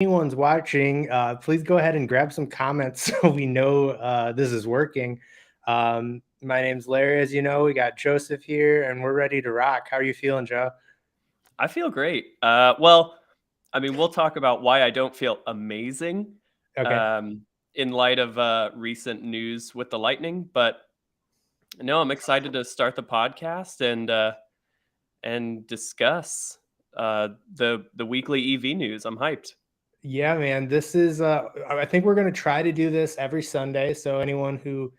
anyone's watching, please go ahead and grab some comments so we know this is working. My name's Larry, as you know. We got Joseph here, and we're ready to rock. How are you feeling, Joe? I feel great. We'll talk about why I don't feel amazing Okay. um, in light of recent news with the lightning. But no, I'm excited to start the podcast and discuss the weekly EV news. I'm hyped. Yeah, man. This is I think we're going to try to do this every Sunday. So anyone who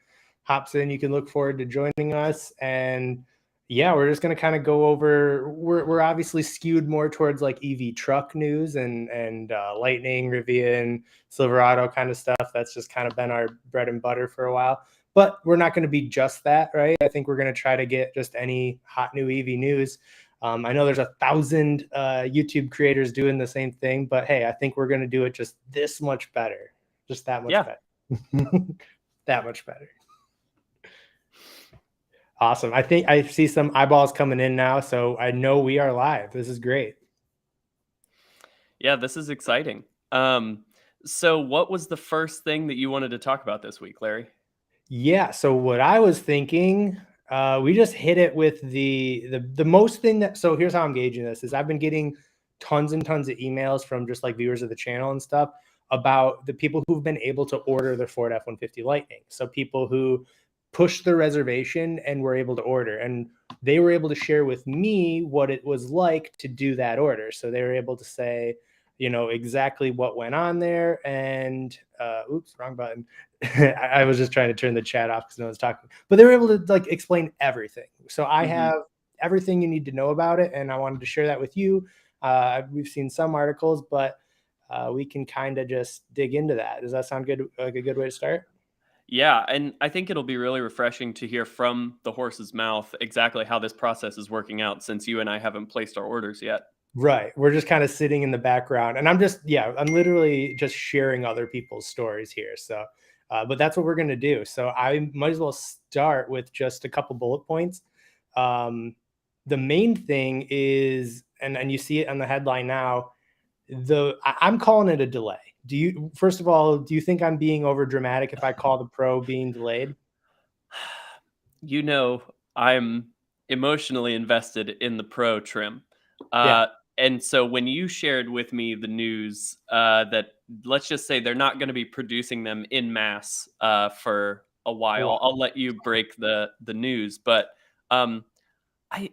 hops in, you can look forward to joining us. And yeah, we're just going to kind of go over, we're obviously skewed more towards like EV truck news and Lightning, Rivian, Silverado kind of stuff. That's just kind of been our bread and butter for a while. But we're not going to be just that, right? I think we're going to try to get just any hot new EV news. I know there's 1,000 YouTube creators doing the same thing, but hey, I think we're going to do it just this much better. Just that much better. That much better. Awesome. I think I see some eyeballs coming in now, so I know we are live. This is great. Yeah, this is exciting. So what was the first thing that you wanted to talk about this week, Larry? Yeah. So what I was thinking, we just hit it with the most thing that. So here's how I'm gauging this: is I've been getting tons and tons of emails from just like viewers of the channel and stuff about the people who've been able to order their Ford F-150 Lightning. So people who pushed their reservation and were able to order, and they were able to share with me what it was like to do that order. So they were able to say, exactly what went on there. And oops, wrong button. I was just trying to turn the chat off because no one's talking, but they were able to like explain everything. So I have everything you need to know about it, and I wanted to share that with you. We've seen some articles, but we can kind of just dig into that. Does that sound good? Like a good way to start? Yeah, and I think it'll be really refreshing to hear from the horse's mouth exactly how this process is working out, since you and I haven't placed our orders yet. Right. We're just kind of sitting in the background, and I'm literally just sharing other people's stories here. So, but that's what we're going to do. So I might as well start with just a couple bullet points. The main thing is, and you see it on the headline now, I'm calling it a delay. First of all, do you think I'm being over dramatic if I call the Pro being delayed? You know, I'm emotionally invested in the Pro trim. Yeah. And so when you shared with me the news that, let's just say, they're not going to be producing them in mass for a while, I'll let you break the news. But I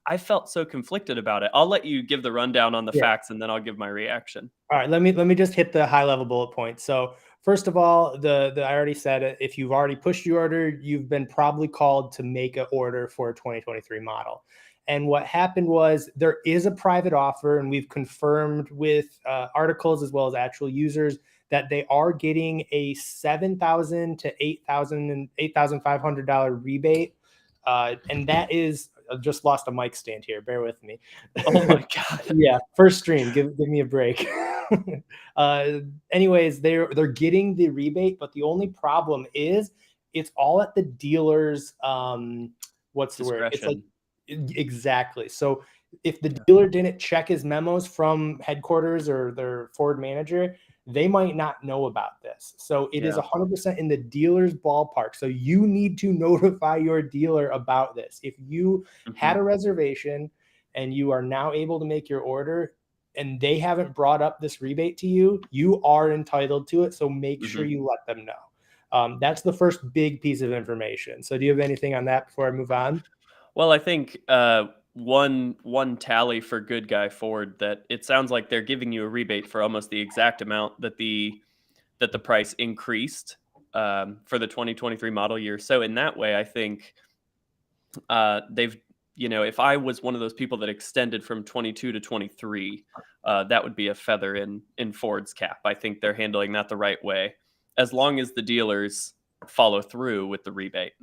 I felt so conflicted about it. I'll let you give the rundown on the facts, and then I'll give my reaction. All right, let me just hit the high level bullet points. So first of all, I already said it. If you've already pushed your order, you've been probably called to make an order for a 2023 model. And what happened was there is a private offer, and we've confirmed with articles as well as actual users that they are getting a $7,000 to $8,500 rebate, and that is. I just lost a mic stand here. Bear with me. Oh my God. Yeah, first stream. Give me a break. Anyways, they're getting the rebate, but the only problem is it's all at the dealer's what's the word? It's like exactly. So if the dealer didn't check his memos from headquarters or their Ford manager, they might not know about this. So it is 100% in the dealer's ballpark. So you need to notify your dealer about this. If you had a reservation and you are now able to make your order and they haven't brought up this rebate to you, you are entitled to it. So make sure you let them know. That's the first big piece of information. So do you have anything on that before I move on? Well, I think one tally for Good Guy Ford, that it sounds like they're giving you a rebate for almost the exact amount that the price increased for the 2023 model year. So in that way, I think they've, if I was one of those people that extended from 22 to 23, that would be a feather in Ford's cap. I think they're handling that the right way, as long as the dealers follow through with the rebate.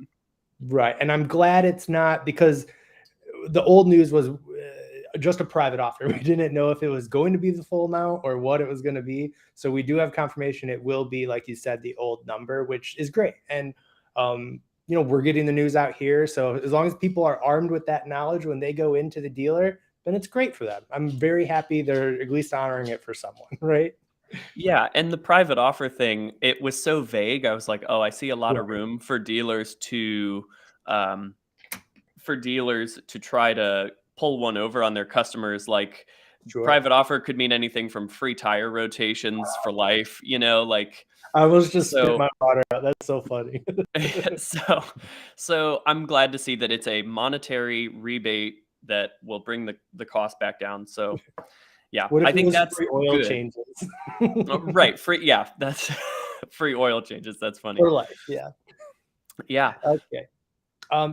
Right. And I'm glad it's not, because the old news was just a private offer. We didn't know if it was going to be the full amount or what it was going to be. So we do have confirmation it will be, like you said, the old number, which is great. And, we're getting the news out here. So as long as people are armed with that knowledge when they go into the dealer, then it's great for them. I'm very happy they're at least honoring it for someone, right? Yeah, and the private offer thing, it was so vague. I was like, "Oh, I see a lot of Right. room um, for dealers to try to pull one over on their customers." Like, Sure. private offer could mean anything from free tire rotations for life, like I was just spit so. my water out. That's so funny. so so I'm glad to see that it's a monetary rebate that will bring the cost back down. So yeah, What I if it think was that's free oil good. changes? Right, free, yeah, that's free oil changes. That's funny. For life, yeah. Yeah. Okay.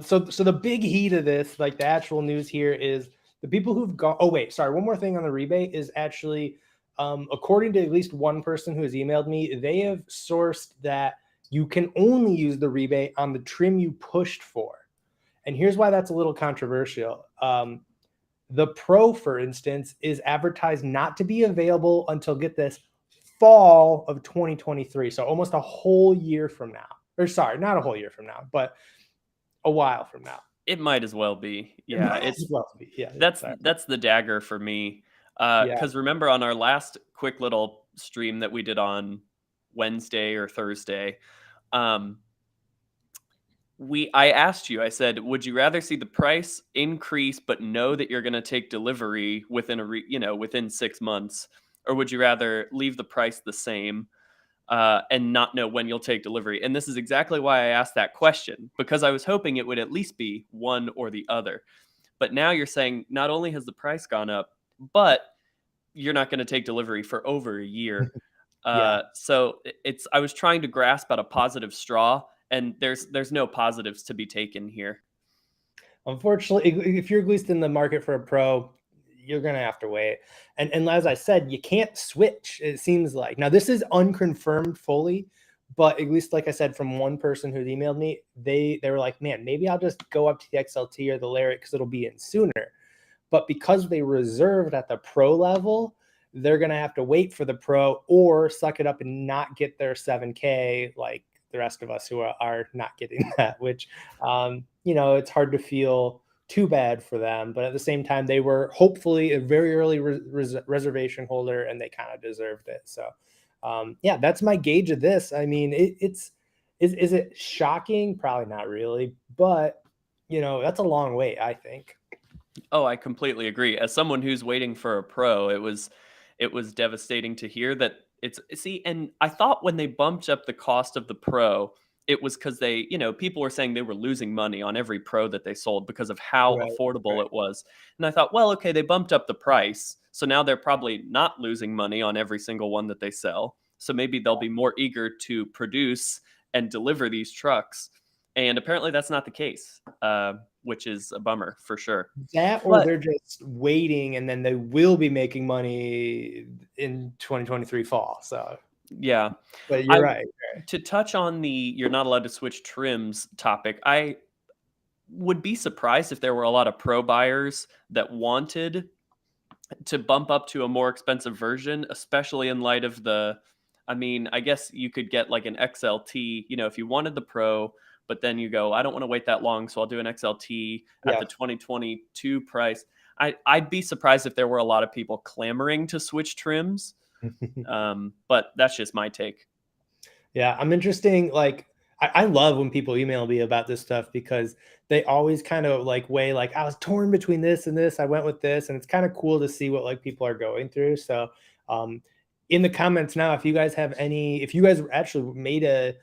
So the big heat of this, like the actual news here, is the people who've gone. Oh wait, sorry. One more thing on the rebate is actually, according to at least one person who has emailed me, they have sourced that you can only use the rebate on the trim you pushed for. And here's why that's a little controversial. The Pro, for instance, is advertised not to be available until, get this, fall of 2023. So almost a whole year from now. Or sorry, not a whole year from now, but a while from now. It might as well be. It Yeah, might as well be. Yeah, that's sorry. that's the dagger for me. Yeah. Because remember on our last quick little stream that we did on Wednesday or Thursday, um, I asked you, I said, would you rather see the price increase but know that you're going to take delivery within within 6 months, or would you rather leave the price the same and not know when you'll take delivery? And this is exactly why I asked that question, because I was hoping it would at least be one or the other. But now you're saying not only has the price gone up, but you're not going to take delivery for over a year. Yeah. So it's I was trying to grasp at a positive straw, and there's no positives to be taken here. Unfortunately, if you're at least in the market for a Pro, you're gonna have to wait. And as I said, you can't switch. It seems like now this is unconfirmed fully, but at least like I said, from one person who's emailed me, they were like, man, maybe I'll just go up to the XLT or the Lariat because it'll be in sooner. But because they reserved at the Pro level, they're going to have to wait for the Pro or suck it up and not get their 7K like the rest of us who are not getting that, which, it's hard to feel too bad for them. But at the same time, they were hopefully a very early reservation holder and they kind of deserved it. So, yeah, that's my gauge of this. I mean, is it shocking? Probably not really, but that's a long wait, I think. Oh, I completely agree. As someone who's waiting for a Pro, it was devastating to hear that it's see, and I thought when they bumped up the cost of the Pro, it was because people were saying they were losing money on every Pro that they sold because of how Right, affordable right. it was. And I thought, well, okay, they bumped up the price, so now they're probably not losing money on every single one that they sell. So maybe they'll be more eager to produce and deliver these trucks. And apparently that's not the case, which is a bummer for sure. That or But they're just waiting and then they will be making money in 2023 fall. So, yeah, but you're I right. to touch on the you're not allowed to switch trims topic, I would be surprised if there were a lot of pro buyers that wanted to bump up to a more expensive version, especially in light of I mean, I guess you could get like an XLT, if you wanted the Pro, but then you go, I don't want to wait that long, so I'll do an XLT at Yeah. the 2022 price. I'd be surprised if there were a lot of people clamoring to switch trims, but that's just my take. Yeah, I'm interesting. Like, I love when people email me about this stuff because they always kind of like weigh, like, I was torn between this and this. I went with this, and it's kind of cool to see what like people are going through. So, in the comments now, if you guys actually made a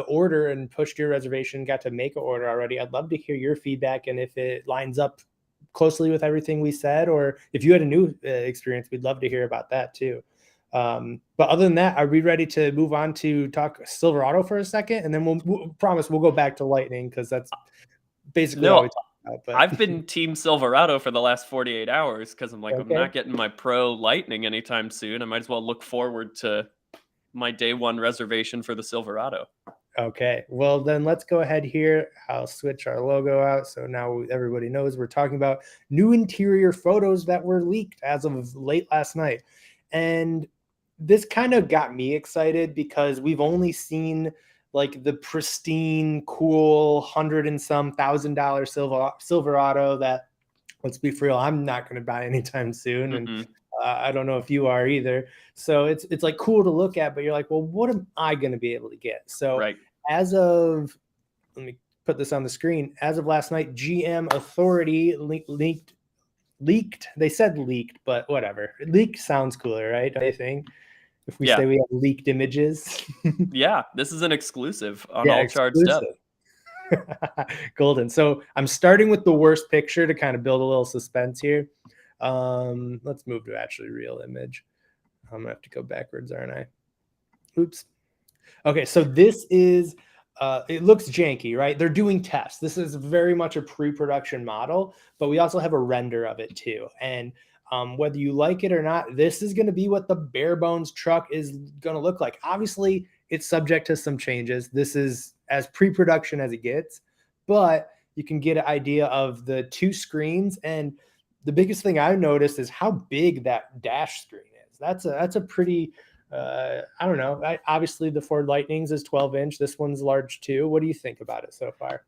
order and pushed your reservation, got to make an order already, I'd love to hear your feedback and if it lines up closely with everything we said, or if you had a new experience, we'd love to hear about that too. But other than that, are we ready to move on to talk Silverado for a second? And then we'll promise we'll go back to Lightning because that's basically all we No, talk about. But I've been Team Silverado for the last 48 hours because I'm like, I'm okay. not getting my Pro Lightning anytime soon. I might as well look forward to my day one reservation for the Silverado. Okay. Well, then let's go ahead here. I'll switch our logo out. So now everybody knows we're talking about new interior photos that were leaked as of late last night. And this kind of got me excited because we've only seen like the pristine, cool, hundred and some $1,000 Silverado that, let's be for real, I'm not going to buy anytime soon. And Mm-mm. I don't know if you are either. So it's like cool to look at, but you're like, well, what am I going to be able to get? So Right. as of, let me put this on the screen. As of last night, GM Authority leaked. They said leaked, but whatever. Leaked sounds cooler, right? I think if we Yeah. say we have leaked images. Yeah. This is an exclusive on Yeah, All Charged Up. exclusive. Golden. So I'm starting with the worst picture to kind of build a little suspense here. Let's move to actually real image. I'm gonna have to go backwards, aren't I? Oops. Okay, so this is it looks janky, right? They're doing tests. This is very much a pre-production model, but we also have a render of it too. And whether you like it or not, this is going to be what the bare bones truck is going to look like. Obviously, it's subject to some changes. This is as pre-production as it gets, but you can get an idea of the two screens. And the biggest thing I've noticed is how big that dash screen is. That's a pretty I don't know. Obviously, the Ford Lightnings is 12-inch. This one's large too. What do you think about it so far?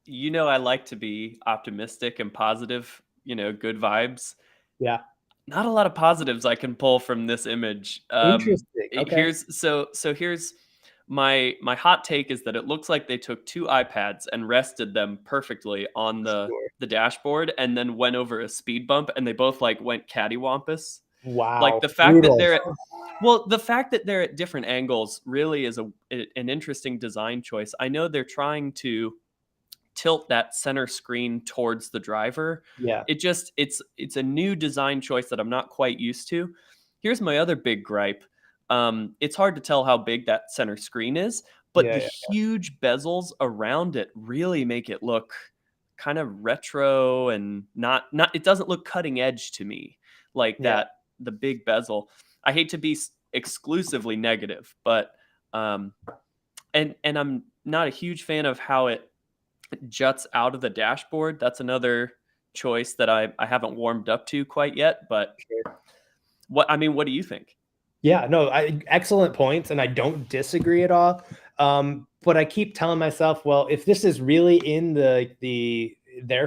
You know, I like to be optimistic and positive, good vibes. Yeah, Not a lot of positives I can pull from this image. interesting. Okay, Here's my hot take is that it looks like they took two iPads and rested them perfectly on sure. the dashboard and then went over a speed bump and they both like went cattywampus. Like Wow, the fact that brutal. they're at well, the fact that they're at different angles really is an interesting design choice. I know they're trying to tilt that center screen towards the driver. Yeah, It's a new design choice that I'm not quite used to. Here's my other big gripe. It's hard to tell how big that center screen is, but the yeah, huge bezels around it really make it look kind of retro and not it doesn't look cutting edge to me like yeah, that the big bezel. I hate to be exclusively negative, but and I'm not a huge fan of how it juts out of the dashboard. That's another choice that I haven't warmed up to quite yet. But sure. what do you think? Yeah, no, excellent points, and I don't disagree at all. But I keep telling myself, well, if this is really in their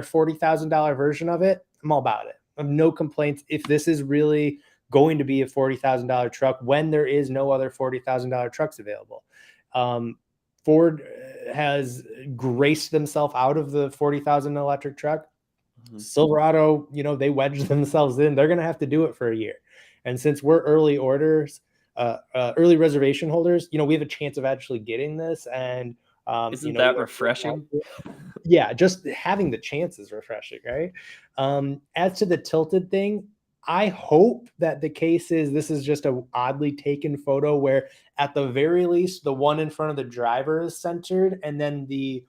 $40,000 version of it, I'm all about it. I have no complaints. If this is really going to be a $40,000 truck when there is no other $40,000 trucks available, Ford has graced themselves out of the 40,000 electric truck. Mhm. Silverado, they wedged themselves in. They're going to have to do it for a year. And since we're early reservation holders, we have a chance of actually getting this. And, Isn't that refreshing? yeah, just having the chance is refreshing, right? As to the tilted thing, I hope that the case is this is just a oddly taken photo where at the very least the one in front of the driver is centered and then the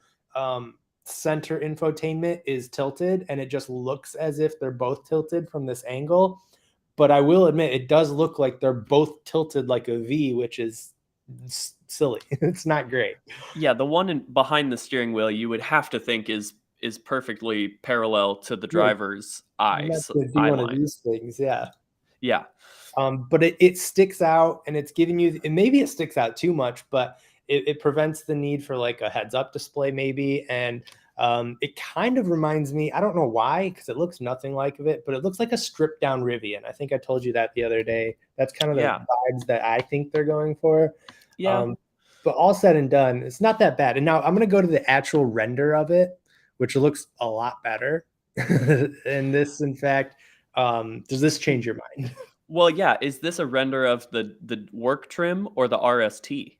center infotainment is tilted and it just looks as if they're both tilted from this angle. But I will admit it does look like they're both tilted like a V, which is silly. It's not great. Yeah, the one behind the steering wheel you would have to think is perfectly parallel to the Yeah, driver's you have to do eye one of line. these things, yeah. Yeah. But it sticks out and it's giving you, and maybe it sticks out too much, but it prevents the need for like a heads up display maybe. And it kind of reminds me, I don't know why, because it looks nothing like it, but it looks like a stripped down Rivian. I think I told you that the other day. That's kind of the Yeah. vibes that I think they're going for. Yeah. Um, but all said and done, it's not that bad. And now I'm going to go to the actual render of it, which looks a lot better. And this, in fact, does this change your mind? Well, yeah, is this a render of the work trim or the RST?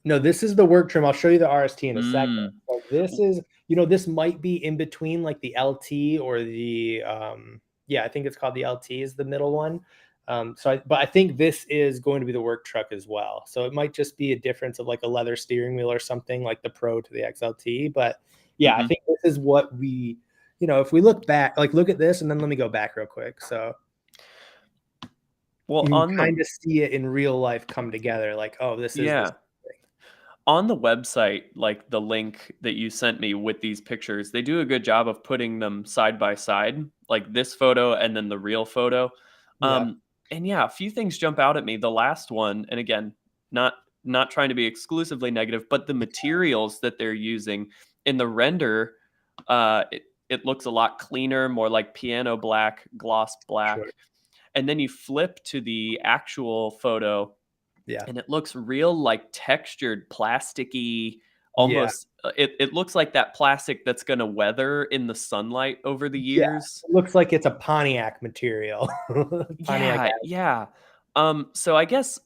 No, this is the work trim. I'll show you the RST in a second. Mm. So this is, this might be in between like the LT or the, yeah, I think it's called the LT is the middle one. But I think this is going to be the work truck as well. So it might just be a difference of like a leather steering wheel or something like the Pro to the XLT. But yeah, I Mhm. think this is what if we look back, like look at this and then let me go back real quick. So Well, you can on the kind of see it in real life come together. Like, oh, this is this yeah. On the website, like the link that you sent me with these pictures, they do a good job of putting them side by side, like this photo and then the real photo. Yeah, And yeah, a few things jump out at me. The last one, and again, not not trying to be exclusively negative, but the materials that they're using in the render, it looks a lot cleaner, more like piano black, gloss sure. black. and then you flip to the actual photo Yeah. and it looks real like textured plasticky, Yeah. almost it looks like that plastic that's going to weather in the sunlight over the Yeah. years. It looks like it's a Pontiac material. Pontiac. Yeah, yeah. So I guess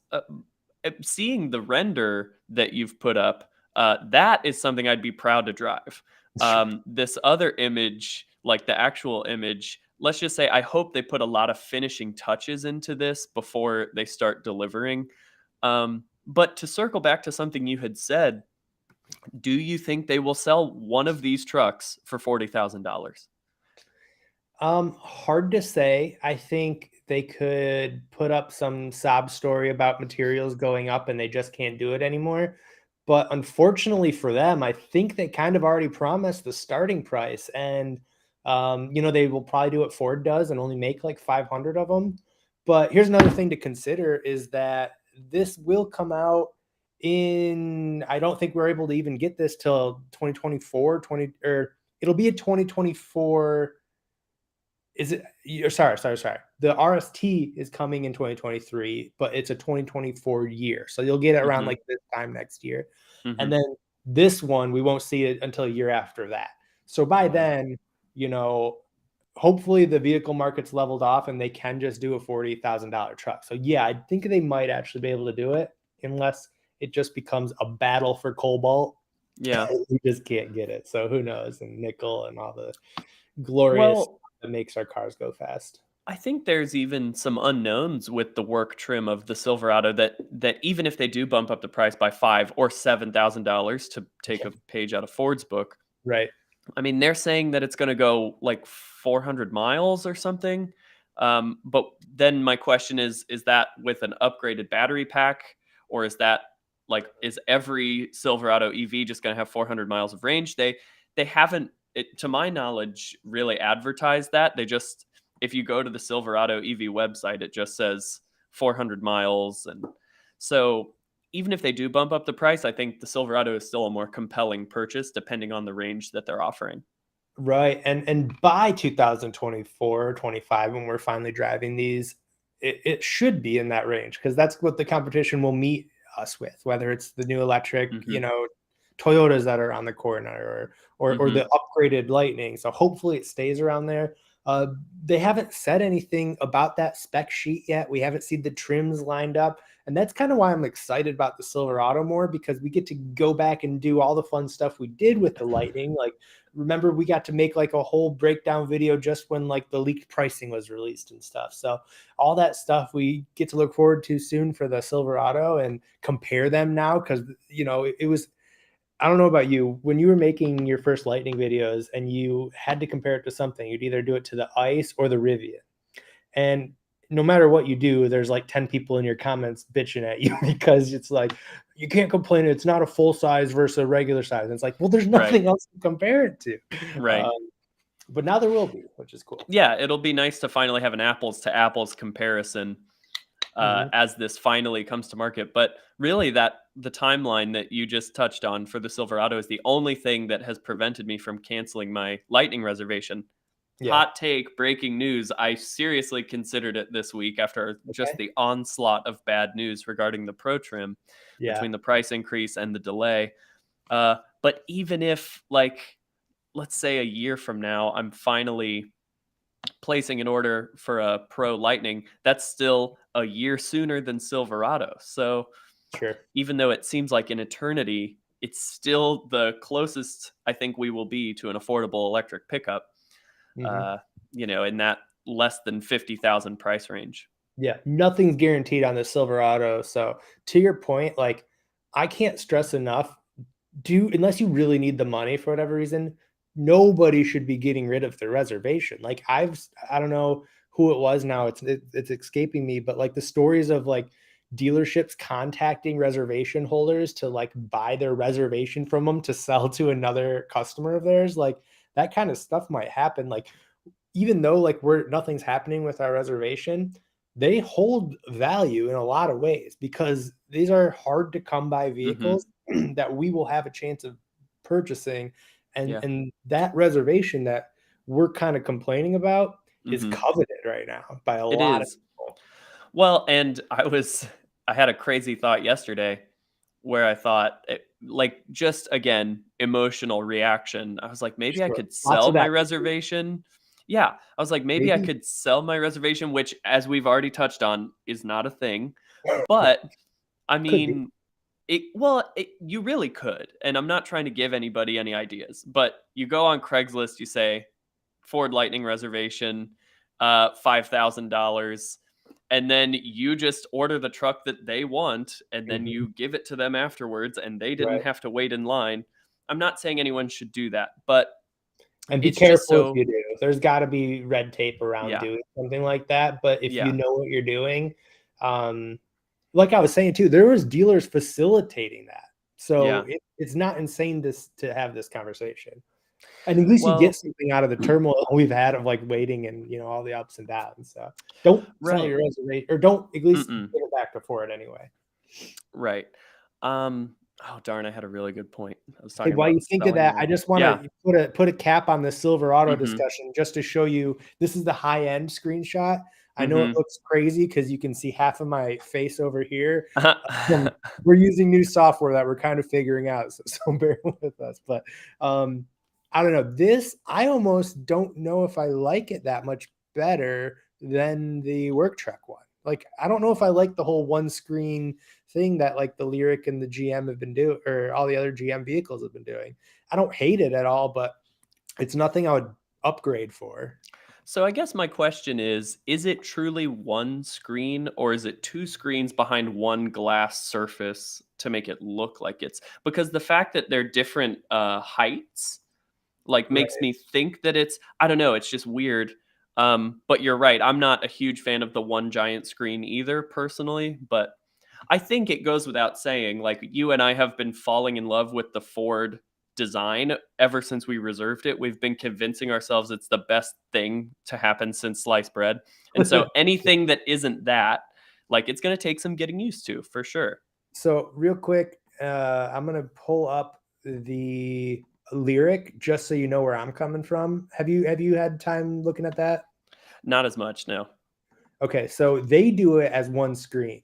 seeing the render that you've put up, that is something I'd be proud to drive. This other image, like the actual image, let's just say I hope they put a lot of finishing touches into this before they start delivering. But to circle back to something you had said, do you think they will sell one of these trucks for $40,000? Hard to say. I think they could put up some sob story about materials going up and they just can't do it anymore. But unfortunately for them, I think they kind of already promised the starting price. And, they will probably do what Ford does and only make like 500 of them. But here's another thing to consider is that this will come out I don't think we're able to even get this till 2024, or it'll be a 2024. Is it? Sorry. The RST is coming in 2023, but it's a 2024 year. So you'll get it around Mhm. like this time next year. And Mhm. then this one, we won't see it until a year after that. So by Wow. then, you know, hopefully the vehicle market's leveled off and they can just do a $40,000 truck. So yeah, I think they might actually be able to do it unless it just becomes a battle for cobalt. Yeah. We just can't get it. So who knows? And nickel and all the glorious Well, that makes our cars go fast. I think there's even some unknowns with the work trim of the Silverado that even if they do bump up the price by five or $7,000 to take a page out of Ford's book, Right. I mean they're saying that it's going to go like 400 miles or something. But then my question is that with an upgraded battery pack, or is that like is every Silverado EV just going to have 400 miles of range? They haven't, to my knowledge, really advertised that. They just, if you go to the Silverado EV website, it just says 400 miles. And so even if they do bump up the price, I think the Silverado is still a more compelling purchase depending on the range that they're offering. Right. And by 2024 or 25, when we're finally driving these, it should be in that range because that's what the competition will meet us with, whether it's the new electric, Hmm. Toyotas that are on the corner or Hmm. the upgraded Lightning. So hopefully it stays around there. Uh, they haven't said anything about that spec sheet yet. We haven't seen the trims lined up. And that's kind of why I'm excited about the Silverado more because we get to go back and do all the fun stuff we did with the Lightning. Like, remember, we got to make like a whole breakdown video just when like the leaked pricing was released and stuff. So all that stuff we get to look forward to soon for the Silverado and compare them now because it was, I don't know about you, when you were making your first Lightning videos and you had to compare it to something, you'd either do it to the Ice or the Rivian. And no matter what you do, there's like 10 people in your comments bitching at you because it's like, you can't complain. It's not a full size versus a regular size. And it's like, well, there's Right. nothing else to compare it to. Right. But now there will be, which is cool. Yeah, it'll be nice to finally have an apples to apples comparison Mhm. as this finally comes to market. But really, that the timeline that you just touched on for the Silverado is the only thing that has prevented me from canceling my Lightning reservation. Yeah. Hot take, breaking news. I seriously considered it this week after just Okay. the onslaught of bad news regarding the Pro Trim Yeah. between the price increase and the delay. But even if, like, let's say a year from now, I'm finally placing an order for a Pro Lightning, that's still a year sooner than Silverado. So Sure. even though it seems like an eternity, it's still the closest I think we will be to an affordable electric pickup, Mhm. uh, in that less than 50,000 price range. Yeah, nothing's guaranteed on the Silverado. So to your point, like I can't stress enough, do unless you really need the money for whatever reason, nobody should be getting rid of the reservation. Like I don't know who it was now, it's escaping me, but like the stories of like dealerships contacting reservation holders to like buy their reservation from them to sell to another customer of theirs, like that kind of stuff might happen. Like even though like we're nothing's happening with our reservation, they hold value in a lot of ways because these are hard to come by Hmm. vehicles that we will have a chance of purchasing. and Yeah. and that reservation that we're kind of complaining about is Hmm. coveted right now by a It lot of is. Well, and I had a crazy thought yesterday where I thought, like, just again, emotional reaction. I was like, maybe I Sure. could Lots sell of my that. reservation. Yeah, I was like, maybe I Maybe. could sell my reservation, which, as we've already touched on, is not a thing. But I Could be. mean, you really could. And I'm not trying to give anybody any ideas, but you go on Craigslist, you say Ford Lightning reservation, $5,000, and then you just order the truck that they want, and then Mhm. you give it to them afterwards, and they didn't Right. have to wait in line. I'm not saying anyone should do that, but And be it's just careful if so you do. There's gotta be red tape around yeah, doing something like that, but if you yeah, know what you're doing, um, like I was saying too, there was dealers facilitating that. So yeah. it's not insane to have this conversation. And at least you get Well, something out of the turmoil we've had of, like, waiting and, all the ups and downs, so don't sell right. your reservation, or don't at least Mm-mm. give it back to Ford anyway. Right. Oh darn, I had a really good point. I was Hey, talking while you about think of selling that, my I just yeah. wanna put a cap on this Silverado Mhm. discussion just to show you this is the high-end screenshot. I know it Mhm. looks crazy because you can see half of my face over here. Um, we're using new software that we're kind of figuring out, so bear with us, but, um, I don't know, this I almost don't know if I like it that much better than the work truck one. Like, I don't know if I like the whole one screen thing that, like, the Lyric and the GM have been doing, or all the other GM vehicles have been doing. I don't hate it at all, but it's nothing I would upgrade for. So I guess my question is it truly one screen or is it two screens behind one glass surface to make it look like it's because the fact that they're different heights like makes Right. me think that it's I don't know, it's just weird. But you're right. I'm not a huge fan of the one giant screen either personally, but I think it goes without saying like you and I have been falling in love with the Ford design ever since we reserved it. We've been convincing ourselves it's the best thing to happen since sliced bread. And so anything that isn't that, like it's going to take some getting used to for sure. So real quick, I'm gonna pull up the Lyric just so you know where I'm coming from. Have you had time looking at that? Not as much, no. Okay, so they do it as one screen.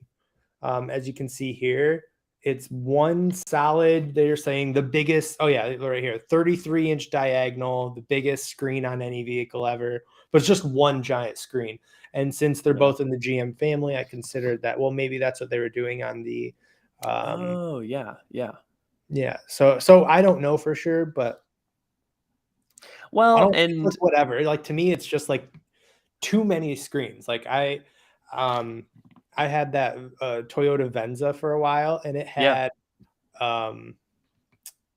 As you can see here, it's one solid. They're saying the biggest. Oh yeah, right here, 33-inch diagonal, the biggest screen on any vehicle ever. But it's just one giant screen. And since they're Yeah. both in the GM family, I considered that. Well, maybe that's what they were doing on the. Um, Oh, yeah. Yeah. yeah. So I don't know for sure, but I Well, don't. It's and whatever. Like to me, it's just like too many screens. Like um, I had that Toyota Venza for a while, and it yeah. had um,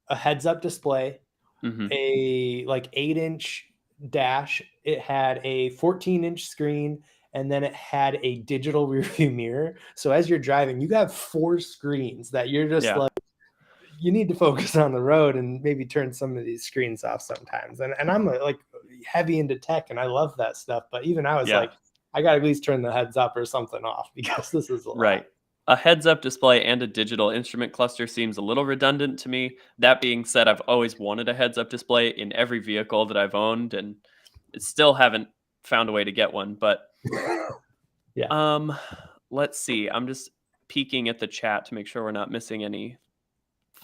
a heads up display, Mhm. a like 8-inch dash. It had a 14-inch screen, and then it had a digital rearview mirror. So as you're driving, you got four screens that you're just Yeah. like, you need to focus on the road and maybe turn some of these screens off sometimes. And I'm like heavy into tech and I love that stuff. But even I was Yeah. like, I got to at least turn the heads up or something off because this is a lot. Right. A heads-up display and a digital instrument cluster seems a little redundant to me. That being said, I've always wanted a heads-up display in every vehicle that I've owned, and still haven't found a way to get one. But Yeah, um, let's see. I'm just peeking at the chat to make sure we're not missing any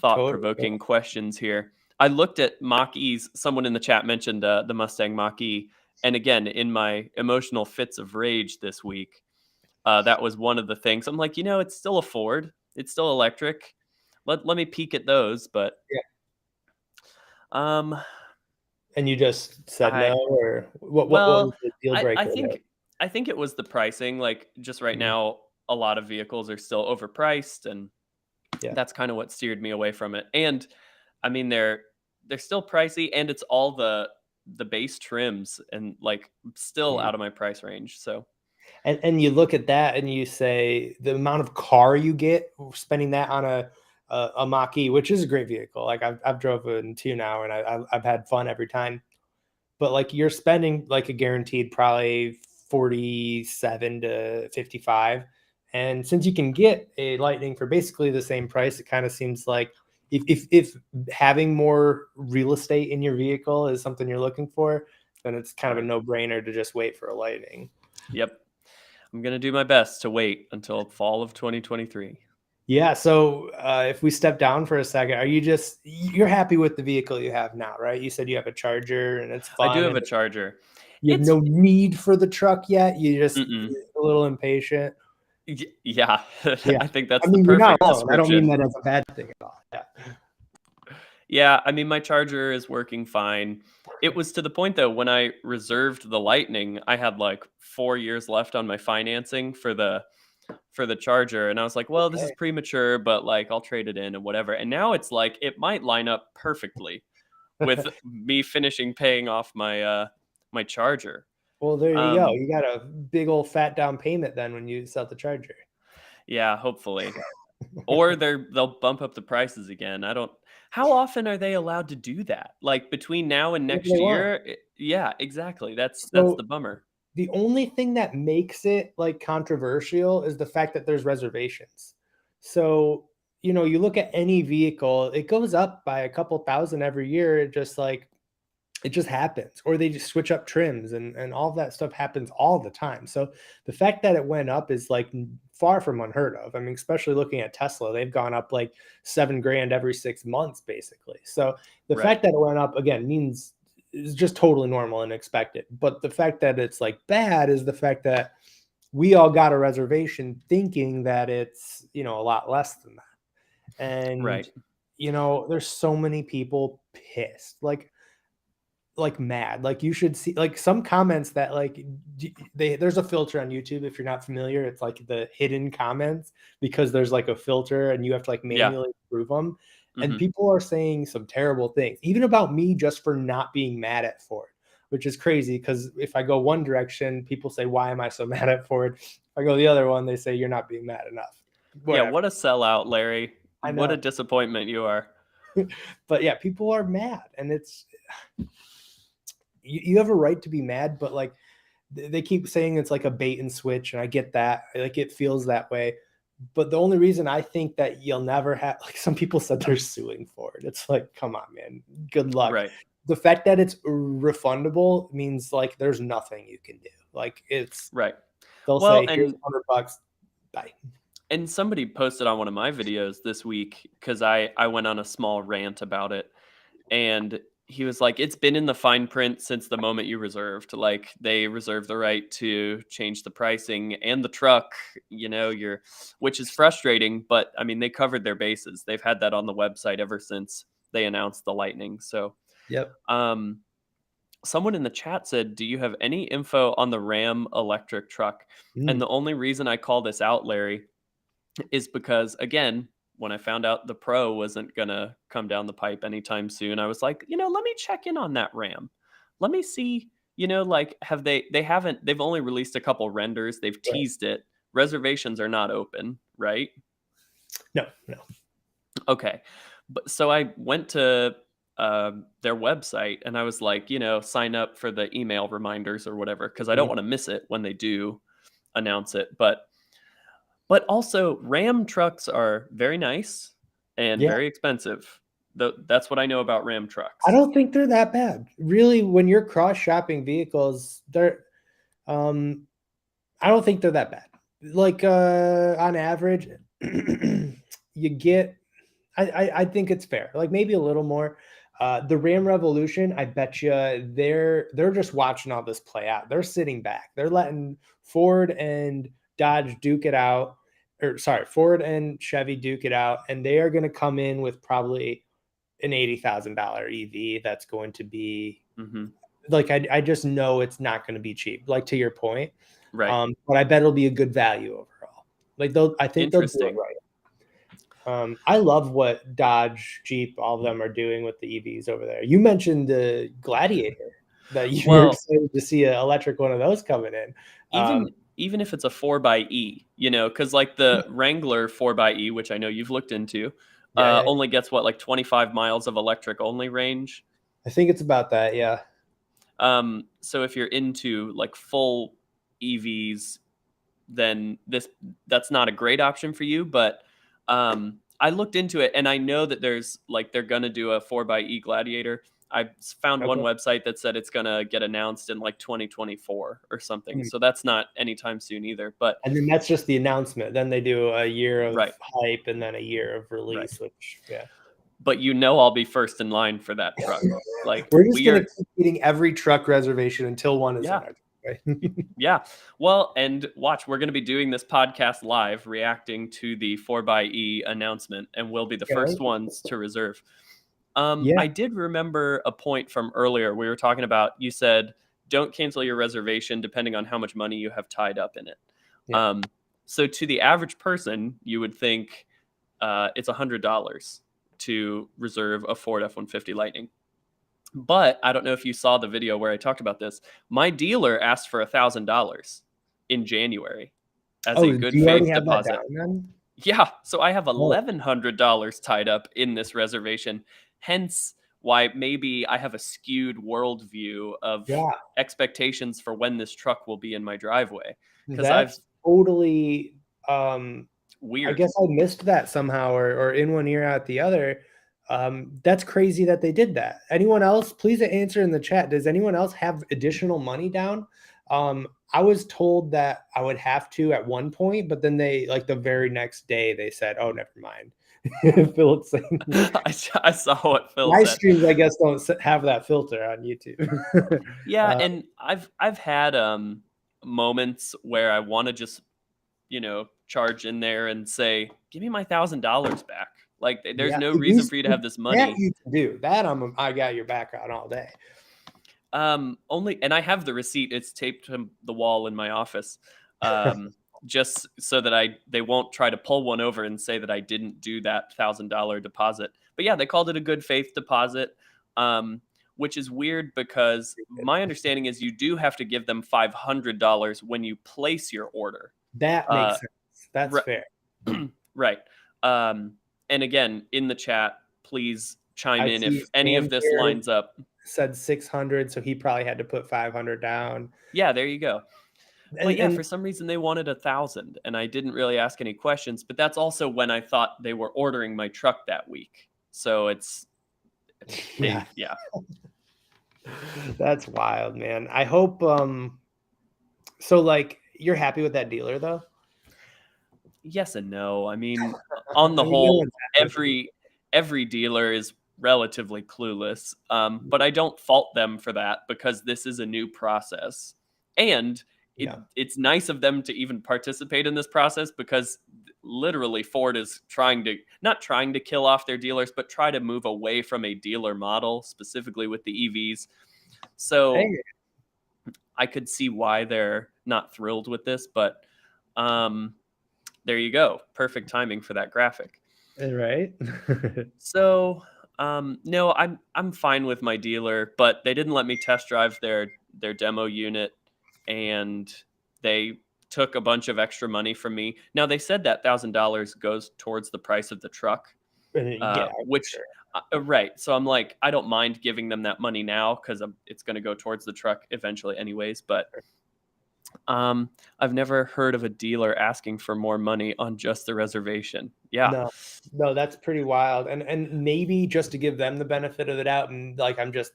totally. thought-provoking questions here. I looked at Mach E's. Someone in the chat mentioned the Mustang Mach E, and again, in my emotional fits of rage this week. That was one of the things. I'm like, it's still a Ford. It's still electric. Let me peek at those, but Yeah. um, And you just said no, I or what was well, the deal I breaker there? think it was the pricing. Like just right Mhm. now, a lot of vehicles are still overpriced, and Yeah. that's kind of what steered me away from it. And I mean, they're still pricey, and it's all the base trims, and like still Mhm. out of my price range. So And you look at that and you say the amount of car you get spending that on a Mach-E, which is a great vehicle. Like I've drove it two now, and I've had fun every time. But like you're spending like a guaranteed probably 47 to 55. And since you can get a Lightning for basically the same price, it kind of seems like if having more real estate in your vehicle is something you're looking for, then it's kind of a right, no brainer to just wait for a Lightning. yep. I'm gonna do my best to wait until fall of 2023. Yeah. So if we step down for a second, you're happy with the vehicle you have now, right? You said you have a Charger and it's I do fun have and a Charger. you have It's no need for the truck yet. mm-mm. You're a little impatient. Yeah, Yeah. I think I that's the mean, you're not perfect alone. I don't mean description. that as a bad thing at all. Yeah. Yeah, I mean, my Charger is working fine. It was to the point though when I reserved the Lightning, I had like 4 years left on my financing for the Charger, and I was like, "Well, this is Okay. premature, but like I'll trade it in and whatever." And now it's like it might line up perfectly with me finishing paying off my Charger. Well, there you go. Um, You got a big old fat down payment then when you sell the Charger. yeah, hopefully. Or they'll bump up the prices again. I don't How often are they allowed to do that? Like between now and Whatever next they want. year? Yeah, exactly. That's the So bummer. the only thing that makes it like controversial is the fact that there's reservations. So, you look at any vehicle, it goes up by a couple thousand every year. It just happens, or they just switch up trims and all of that stuff happens all the time. So the fact that it went up is like far from unheard of. I mean, especially looking at Tesla, they've gone up like 7 grand every 6 months, basically. So the Right. fact that it went up again means is just totally normal and expected. But the fact that it's like bad is the fact that we all got a reservation thinking that it's, a lot less than that. And, Right. there's so many people pissed. Like mad. Like you should see like some comments that like there's a filter on YouTube if you're not familiar. It's like the hidden comments because there's like a filter and you have to like Yeah. manually approve them. And Mhm. people are saying some terrible things, even about me just for not being mad at Ford, which is crazy because if I go one direction, people say, "Why am I so mad at Ford?" If I go the other one, they say, "You're not being mad enough." Yeah, Whatever. what a sellout, Larry. I What a know. disappointment you are. But yeah, people are mad and you have a right to be mad, but like they keep saying it's like a bait and switch, and I get that. Like it feels that way. But the only reason I think that you'll never have like some people said they're suing for it. It's like, come on, man. Good luck. Right. The fact that it's refundable means like there's nothing you can do. Like Right. they'll Well, say, here's $100. Bye. and somebody posted on one of my videos this week cuz I went on a small rant about it, and he was like, "It's been in the fine print since the moment you reserved. Like they reserve the right to change the pricing and the truck, you're which is frustrating, but I mean they covered their bases. They've had that on the website ever since they announced the Lightning." So, Yep. um someone in the chat said, "Do you have any info on the Ram electric truck?" And Mm, the only reason I call this out, Larry, is because again, when I found out the Pro wasn't gonna come down the pipe anytime soon, I was like, let me check in on that Ram. Let me see, like have they haven't they've only released a couple renders, they've right. teased it. Reservations are not open, right? No, no. Okay. But so I went to their website and I was like, sign up for the email reminders or whatever because I don't Mhm. want to miss it when they do announce it. But also, Ram trucks are very nice and Yeah. very expensive. That's what I know about Ram I trucks. don't think they're that bad. Really, when you're cross shopping vehicles, um I don't think they're that bad. Like on average, you get I think it's fair. Like maybe a little more. The Ram Revolution, I bet you they're just watching all this play out. They're sitting back. They're letting Ford and Dodge duke it out, or sorry, Ford and Chevy duke it out, and they are going to come in with probably an $80,000 EV that's going to be Hmm. like I just know it's not going to be cheap. Like to your point, Right. but I bet it'll be a good value overall. Like I think they'll do it Interesting. right. I love what Dodge, Jeep, all of them are doing with the EVs over there. You mentioned the Gladiator that you're Well, excited to see an electric one of those coming in. Um, even if it's a 4xe, because like the Wrangler 4xe, which I know you've looked into, yeah, only gets what, like 25 miles of electric only range. I think it's about that. Yeah, So if you're into like full EVs, then that's not a great option for you. But I looked into it, and I know that there's like they're gonna do a 4xe Gladiator. I found one Okay. website that said it's going to get announced in like 2024 or something. Mm. So that's not anytime soon either. But And then that's just the announcement. Then they do a year of right, hype and then a year of right. release, which yeah. But I'll be first in line for that truck. Like We're just we gonna are, keep getting every truck reservation until one is in yeah. our driveway. Yeah. Well, and watch, we're going to be doing this podcast live, reacting to the 4xe announcement, and we'll be the Okay. first ones to reserve. Yeah. I did remember a point from earlier. We were talking about, you said, don't cancel your reservation depending on how much money you have tied up in it. Yeah. Um, so to the average person, you would think it's $100 to reserve a Ford F-150 Lightning. But I don't know if you saw the video where I talked about this. My dealer asked for $1,000 in January as a Oh, do good you already faith have that deposit. down then? Yeah, so I have Oh, $1,100 tied up in this reservation. Hence why maybe I have a skewed worldview of yeah. expectations for when this truck will be in my driveway. Because I've That's totally I weird. guess I missed that somehow or in one ear out the other. That's crazy that they did that. Anyone else, please answer in the chat. Does anyone else have additional money down? I was told that I would have to at one point, but then they like the very next day they said, "Oh, never mind." Philip saying I saw what Phil live said. streams, I guess, don't have that filter on YouTube. Yeah, uh, and I've had moments where I want to just, charge in there and say, "Give me my $1,000 back." Like there's yeah, no at reason least for you to have this that money. you can do that. I got your back on all day. Only, and I have the receipt. It's taped to the wall in my office, just so that they won't try to pull one over and say that I didn't do that $1,000 deposit. But yeah, they called it a good faith deposit, which is weird because my understanding is you do have to give them $500 when you place your order. That Uh, makes sense. That's ri- fair. right. And again, in the chat, please chime I in see if any of Sam this here lines up. said 600, so he probably had to put 500 down. Yeah, there you go. But yeah, And for some reason they wanted 1,000, and I didn't really ask any questions. But that's also when I thought they were ordering my truck that week. So yeah, yeah. that's wild, man. I hope so like you're happy with that dealer though? Yes and no. I mean, on I the mean, no whole, one's happy with the dealer. every dealer is relatively clueless. But I don't fault them for that because this is a new process, and Yeah. it's nice of them to even participate in this process because literally Ford is not trying to kill off their dealers, but try to move away from a dealer model, specifically with the EVs. So Hey, I could see why they're not thrilled with this, but um, there you go. Perfect timing for that graphic. right? So, no, I'm fine with my dealer, but they didn't let me test drive their demo unit, and they took a bunch of extra money from me. Now they said that $1,000 goes towards the price of the truck, Yeah, for which sure. right. So I'm like, I don't mind giving them that money now because it's going to go towards the truck eventually, anyways. But I've never heard of a dealer asking for more money on just the reservation. Yeah. No, no, that's pretty wild. And maybe just to give them the benefit of the doubt, and like I'm just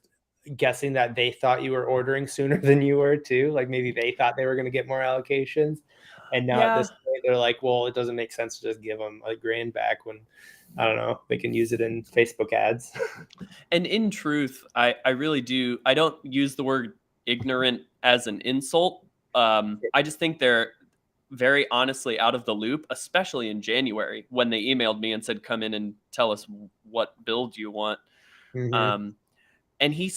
guessing that they thought you were ordering sooner than you were too. Like maybe they thought they were going to get more allocations, and now at Yeah. this point they're like, well, it doesn't make sense to just give them a grand back when I don't know they can use it in Facebook ads. And in truth, I really do. I don't use the word ignorant as an insult. I just think they're very honestly out of the loop, especially in January when they emailed me and said, come in and tell us what build you want. Mm-hmm. Um, and he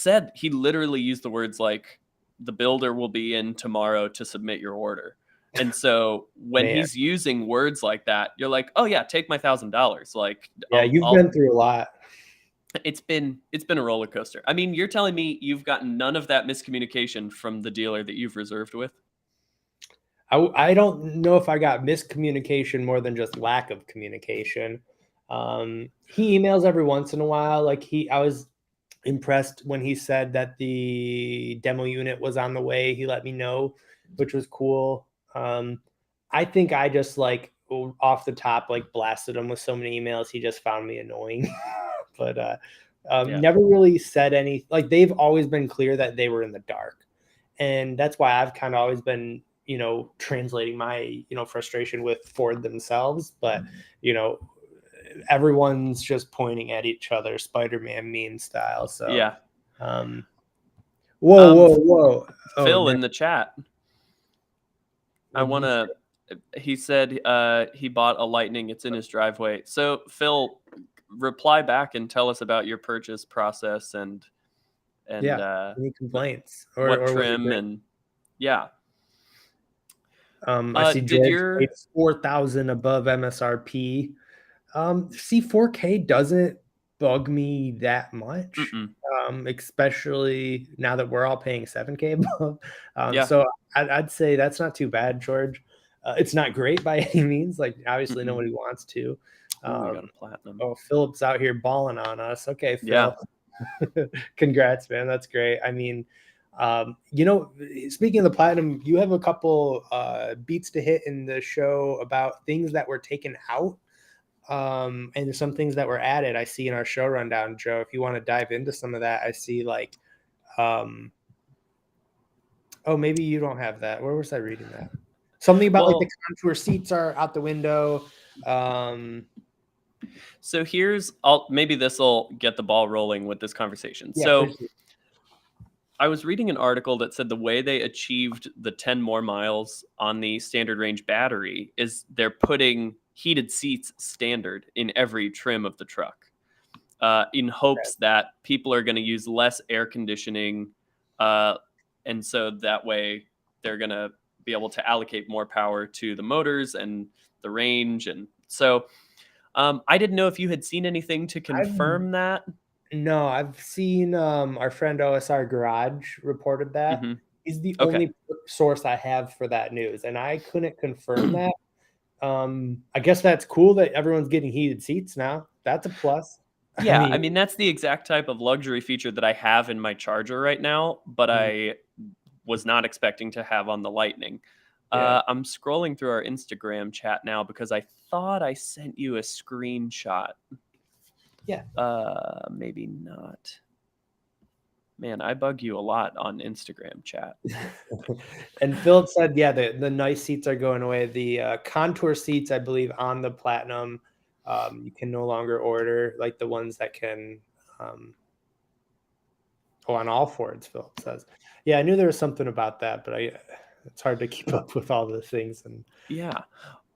literally used the words like, the builder will be in tomorrow to submit your order. And so when Man, he's using words like that, you're like, oh yeah, take my $1,000. Like yeah, you've been through a lot. it's been a roller coaster. I mean, you're telling me you've gotten none of that miscommunication from the dealer that you've reserved with? I don't know if I got miscommunication more than just lack of communication. He emails every once in a while. Like I was impressed when he said that the demo unit was on the way. He let me know, which was cool. I think I just like off the top like blasted him with so many emails. He just found me annoying. But Yeah. Never really said any, like they've always been clear that they were in the dark. And that's why I've kind of always been, translating my, frustration with Ford themselves. But, you know, everyone's just pointing at each other, Spider-Man meme style. So, Yeah. um, whoa. Oh, Phil in the chat. I want to. He said he bought a Lightning. It's in his driveway. So Phil, reply back and tell us about your purchase process and any complaints what or was it trim great? and yeah. I see Did George your paid 4,000 above MSRP. See, 4K doesn't bug me that much, mm-mm. especially now that we're all paying 7K above. Yeah. So I'd say that's not too bad, George. It's not great by any means. Like, obviously, Mm-mm. nobody wants to. Ooh, we got a platinum. Oh, Philip's out here balling on us. Okay, Yeah. Phil. Congrats, man. That's great. I mean, speaking of the platinum, you have a couple beats to hit in the show about things that were taken out, and some things that were added. I see in our show rundown, Joe. If you want to dive into some of that, I see like, oh, maybe you don't have that. Where was I reading that? Something about like the contour seats are out the window. So maybe this will get the ball rolling with this conversation. Yeah, So please do. I was reading an article that said the way they achieved the 10 more miles on the standard range battery is they're putting heated seats standard in every trim of the truck, in hopes that people are going to use less air conditioning. And so that way they're going to be able to allocate more power to the motors and the range. And so I didn't know if you had seen anything to confirm that. No, I've seen our friend OSR Garage reported that. Mm-hmm. He's the Okay. only source I have for that news, and I couldn't confirm that. I guess that's cool that everyone's getting heated seats now. That's a plus. Yeah, I mean that's the exact type of luxury feature that I have in my Charger right now, but I was not expecting to have on the Lightning. yeah. I'm scrolling through our Instagram chat now because I thought I sent you a screenshot. Yeah. Maybe not. Man, I bug you a lot on Instagram chat. And Philip said, yeah, the nice seats are going away. The contour seats, I believe, on the Platinum, you can no longer order, like the ones that can. On all Fords, Philip says. Yeah, I knew there was something about that, but it's hard to keep up with all the things. And yeah.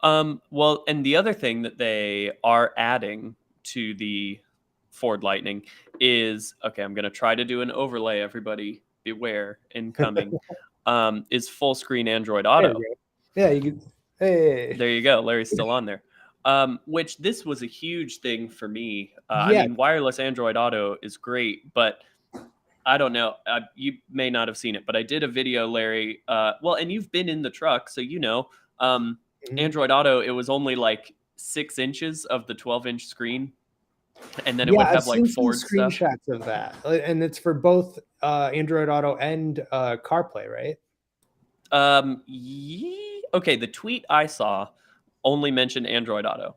Well, and the other thing that they are adding to the Ford Lightning is, okay, I'm going to try to do an overlay. Everybody beware incoming. Is full screen Android Auto. Yeah, you could. Hey, there you go. Larry's still on there. Which this was a huge thing for me. I yeah. mean, wireless Android Auto is great, but I don't know. You may not have seen it, but I did a video, Larry. Well, and you've been in the truck, so you know. Android Auto, it was only like 6 inches of the 12-inch screen, and then it would I've have like seen some Ford stuff. screenshots of that, and it's for both Android Auto and CarPlay, right? Okay, the tweet I saw only mentioned Android Auto.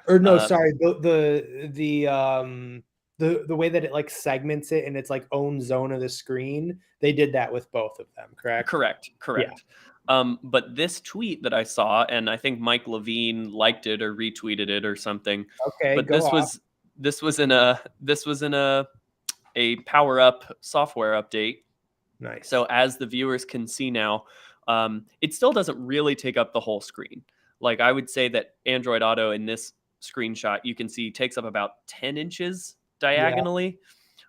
Or no, sorry, the way that it like segments it in its like own zone of the screen, they did that with both of them, correct? Correct. But this tweet that I saw, and I think Mike Levine liked it or retweeted it or something. Okay, But go this was in a Power Up software update. Nice. So as the viewers can see now, it still doesn't really take up the whole screen. Like I would say that Android Auto in this screenshot, you can see takes up about 10 inches diagonally.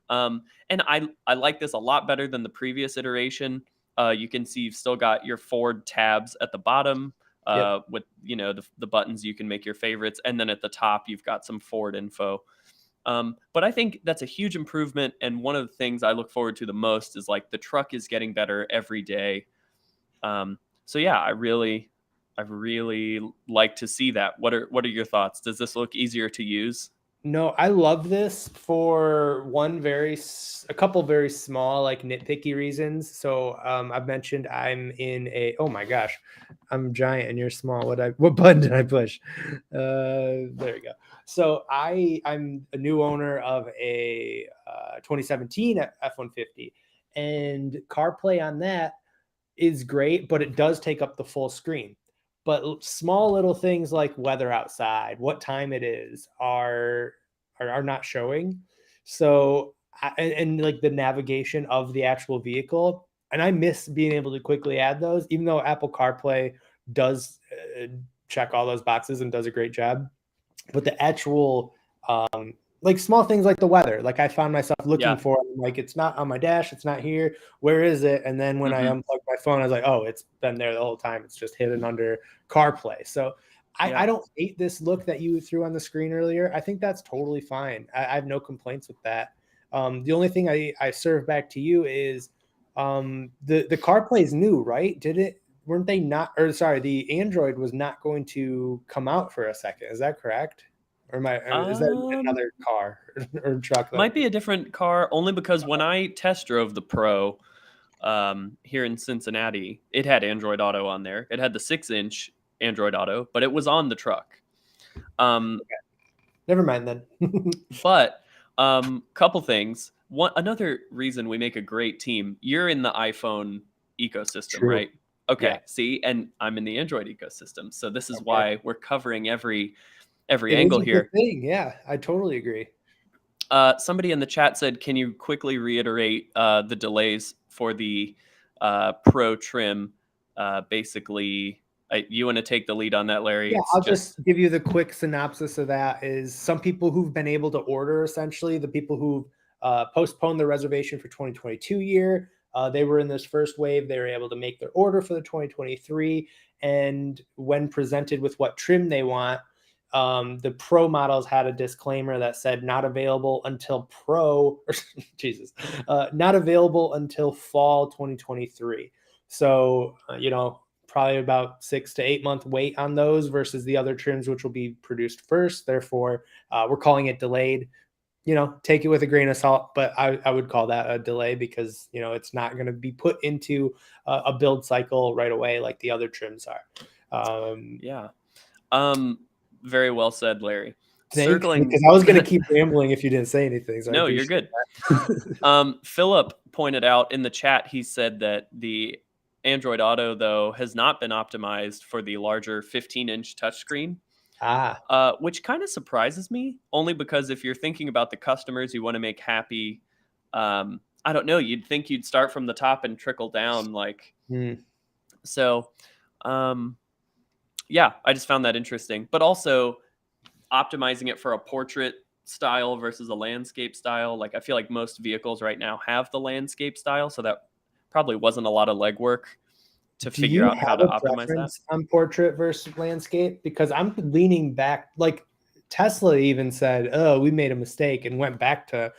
And I like this a lot better than the previous iteration. You can see you've still got your Ford tabs at the bottom with the buttons you can make your favorites, and then at the top you've got some Ford info. But I think that's a huge improvement, and one of the things I look forward to the most is like the truck is getting better every day. So yeah, I really like to see that. What are your thoughts? Does this look easier to use? No, I love this for a couple very small, like nitpicky reasons. So I've mentioned I'm in oh my gosh, I'm giant and you're small. What button did I push? There we go. So I'm a new owner of a 2017 F-150, and CarPlay on that is great, but it does take up the full screen. But small little things like weather outside, what time it is, are not showing. So and like the navigation of the actual vehicle, and I miss being able to quickly add those, even though Apple CarPlay does check all those boxes and does a great job. But the actual like small things like the weather, like I found myself looking Yeah. for it, like it's not on my dash, it's not here, where is it? And then when I Hmm. unplugged my phone, I was like, oh, it's been there the whole time, it's just hidden under CarPlay. So I Yeah. don't hate this look that you threw on the screen earlier. I think that's totally fine. I have no complaints with that. The only thing I serve back to you is the CarPlay is new, right? Did it, weren't they not, or sorry, the Android was not going to come out for a second, is that correct? Or is that Um, another car or truck that I'm might be thinking? a different car only because when I test drove the Pro here in Cincinnati, it had Android Auto on there. It had the 6-inch Android Auto, but it was on the truck. Um, Never mind then. but couple things. One another reason we make a great team. You're in the iPhone ecosystem, True. right? Okay, Yeah. see, and I'm in the Android ecosystem. So this is Okay. why we're covering every It is angle a good here. thing. Yeah, I totally agree. Somebody in the chat said, "Can you quickly reiterate the delays for the Pro trim?" Basically, you want to take the lead on that, Larry? Yeah, It's I'll just just give you the quick synopsis of that. Is some people who've been able to order, essentially the people who postponed their reservation for 2022 year, they were in this first wave. They were able to make their order for the 2023, and when presented with what trim they want, the Pro models had a disclaimer that said not available until Pro, or, Jesus, not available until fall 2023. So probably about 6 to 8 month wait on those versus the other trims, which will be produced first. Therefore, we're calling it delayed. Take it with a grain of salt, but I would call that a delay because it's not going to be put into a build cycle right away like the other trims are. yeah. Um, very well said, Larry. Thanks, Circling. because I was going to keep rambling if you didn't say anything, so I No, you're appreciate good. that. Philip pointed out in the chat. He said that the Android Auto though has not been optimized for the larger 15-inch touchscreen. Ah, Which kind of surprises me, only because if you're thinking about the customers you want to make happy, I don't know, you'd think you'd start from the top and trickle down, like hmm. so. Um, yeah, I just found that interesting, but also optimizing it for a portrait style versus a landscape style. Like I feel like most vehicles right now have the landscape style, so that probably wasn't a lot of legwork to Do figure you out how have to a optimize that. preference on portrait versus landscape? Because I'm leaning back, like Tesla even said, "Oh, we made a mistake," and went back to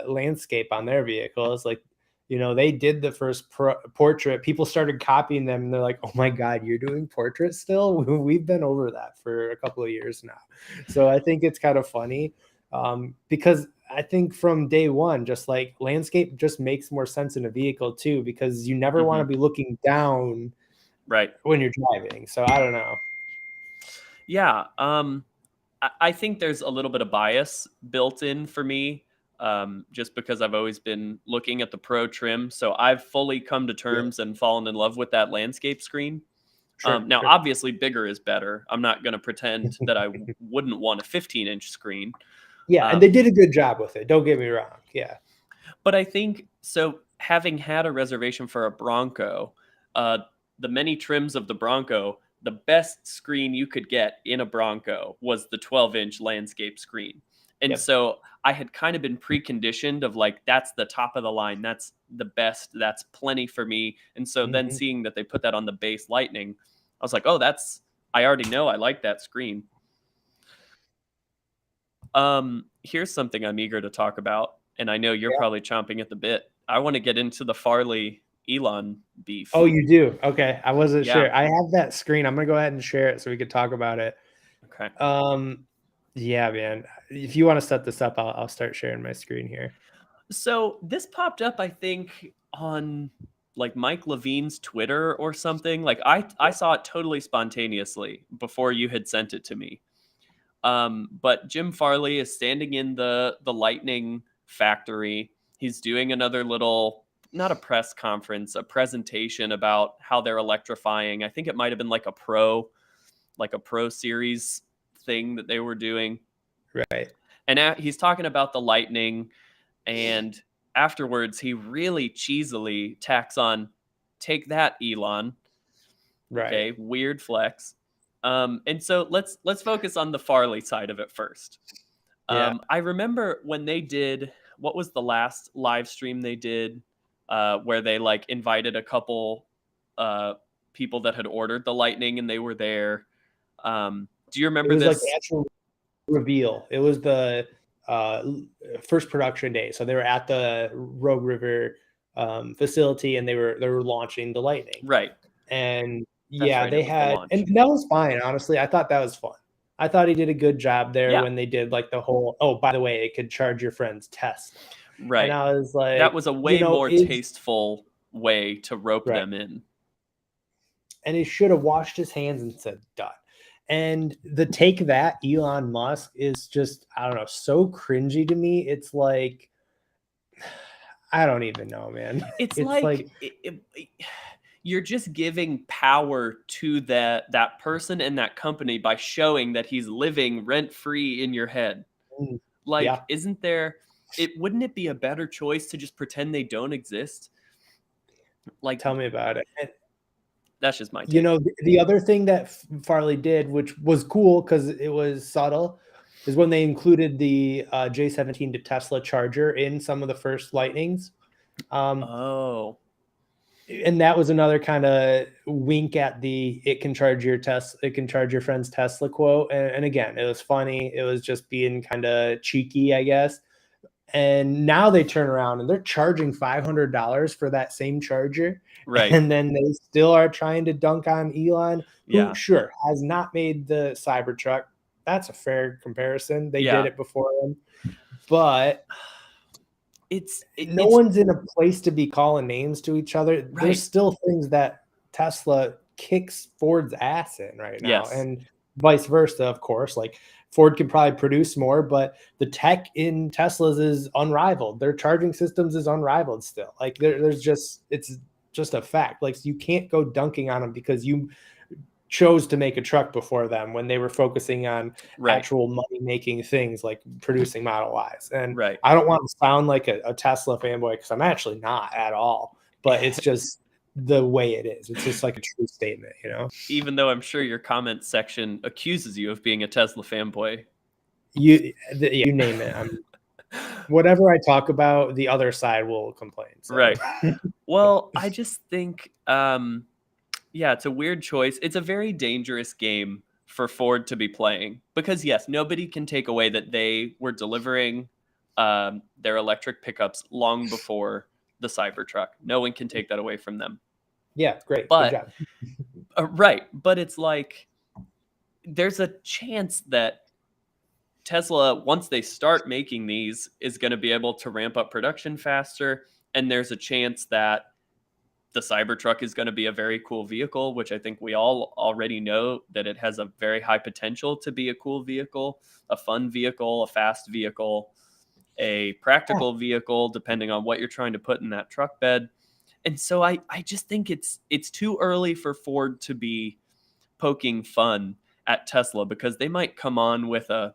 landscape on their vehicles. Like, they did the first portrait. People started copying them, and they're like, "Oh my God, you're doing portrait still?" We've been over that for a couple of years now. So I think it's kind of funny because I think from day one, just like landscape just makes more sense in a vehicle too, because you never want to Hmm. be looking down Right. when you're driving. So I don't know. Yeah. I think there's a little bit of bias built in for me, just because I've always been looking at the Pro trim. So I've fully come to Yeah, terms and fallen in love with that landscape screen. sure, Now, sure. obviously, bigger is better. I'm not going to pretend that I wouldn't want a 15-inch screen. Yeah, and they Um, did a good job with it. Don't get me wrong. Yeah. but I think so. Having had a reservation for a Bronco, uh, the many trims of the Bronco, the best screen you could get in a Bronco was the 12-inch landscape screen. And Yep. so I had kind of been preconditioned of like, that's the top of the line. That's the best. That's plenty for me. And so then Mhm. seeing that they put that on the base Lightning, I was like, oh, I already know I like that screen. Here's something I'm eager to talk about, and I know you're Yeah. probably chomping at the bit. I want to get into the Farley Elon Oh, beef. you do? Okay. I wasn't Yeah. sure. I have that screen. I'm gonna go ahead and share it so we could talk about it. Okay. Um, yeah, man. If you want to set this up, I'll start sharing my screen here. So this popped up, I think, on like Mike Levine's Twitter or something. Like I saw it totally spontaneously before you had sent it to me. But Jim Farley is standing in the Lightning factory. He's doing another little, not a press conference, a presentation about how they're electrifying. I think it might have been like a pro series thing that they were doing. Right. And he's talking about the Lightning, and afterwards he really cheesily tacks on, "Take that, Elon." Right. Okay, weird flex. And so let's focus on the Farley side of it first. Yeah. I remember when they did, what was the last live stream they did, where they like invited a couple uh, people that had ordered the Lightning and they were there. Do you It remember was like the this? actual reveal. It was the first production day. So they were at the Rogue River facility, and they were launching the Lightning. Right. And That's yeah, right. It they was the had, launch. and that was fine. Honestly, I thought that was fun. I thought he did a good job there Yeah. when they did like the whole, oh, by the way, it could charge your friend's Tesla. And Right. I was That like, was a way more is tasteful way to rope right. them in. And he should have washed his hands and said, done. And the take that Elon Musk is just, I don't know, so cringy to me. It's like, I don't even know, man. It's It's like like, you're just giving power to that person and that company by showing that he's living rent free in your head. Like, yeah, isn't there? Wouldn't it be a better choice to just pretend they don't exist? Like, tell me about it. And, that's just my take. the other thing that Farley did, which was cool because it was subtle, is when they included the J17 to Tesla charger in some of the first Lightnings. Oh, And that was another kind of wink at the it can charge your friend's Tesla quote. And again, it was funny. It was just being kind of cheeky, I guess. And now they turn around and they're charging $500 for that same charger. right. And then they still are trying to dunk on Elon, who Yeah. sure has not made the Cybertruck. That's a fair comparison. They Yeah. did it before him, but no it's one's in a place to be calling names to each other. right. There's still things that Tesla kicks Ford's ass in right now, Yes. and vice versa, of course. Like Ford could probably produce more, but the tech in Teslas is unrivaled. Their charging systems is unrivaled still. Like there's just, it's just a fact. Like you can't go dunking on them because you chose to make a truck before them when they were focusing on Right. actual money making things like producing Model Ys. And Right. I don't want to sound like a Tesla fanboy because I'm actually not at all, but it's just the way it is. It's just like a true statement, Even though I'm sure your comment section accuses you of being a Tesla fanboy. You name it. Whatever I talk about, the other side will complain. So. Right. Well, I just think, yeah, it's a weird choice. It's a very dangerous game for Ford to be playing because, yes, nobody can take away that they were delivering their electric pickups long before the Cybertruck. No one can take that away from them. Yeah, great. But, good job. Right. But it's like there's a chance that Tesla, once they start making these, is going to be able to ramp up production faster. And there's a chance that the Cybertruck is going to be a very cool vehicle, which I think we all already know that it has a very high potential to be a cool vehicle, a fun vehicle, a fast vehicle, a practical vehicle, depending on what you're trying to put in that truck bed. And so I just think it's too early for Ford to be poking fun at Tesla because they might come on with a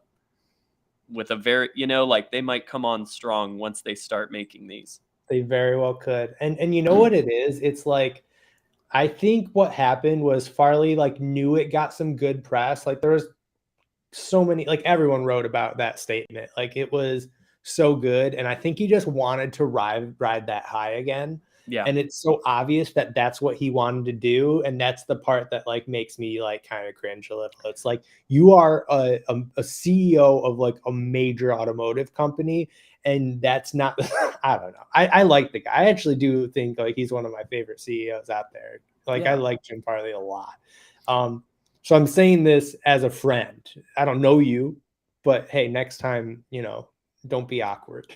very, like they might come on strong once they start making these. They very well could. And you know what it is? It's like, I think what happened was Farley like knew it got some good press. Like there was so many, like everyone wrote about that statement. Like it was so good. And I think he just wanted to ride that high again. Yeah. And it's so obvious that that's what he wanted to do. And that's the part that like makes me like kind of cringe a little. It's like you are a CEO of like a major automotive company. And that's not, I don't know. I like the guy. I actually do think like he's one of my favorite CEOs out there. Like I like Jim Farley a lot. So I'm saying this as a friend. I don't know you, but hey, next time, don't be awkward.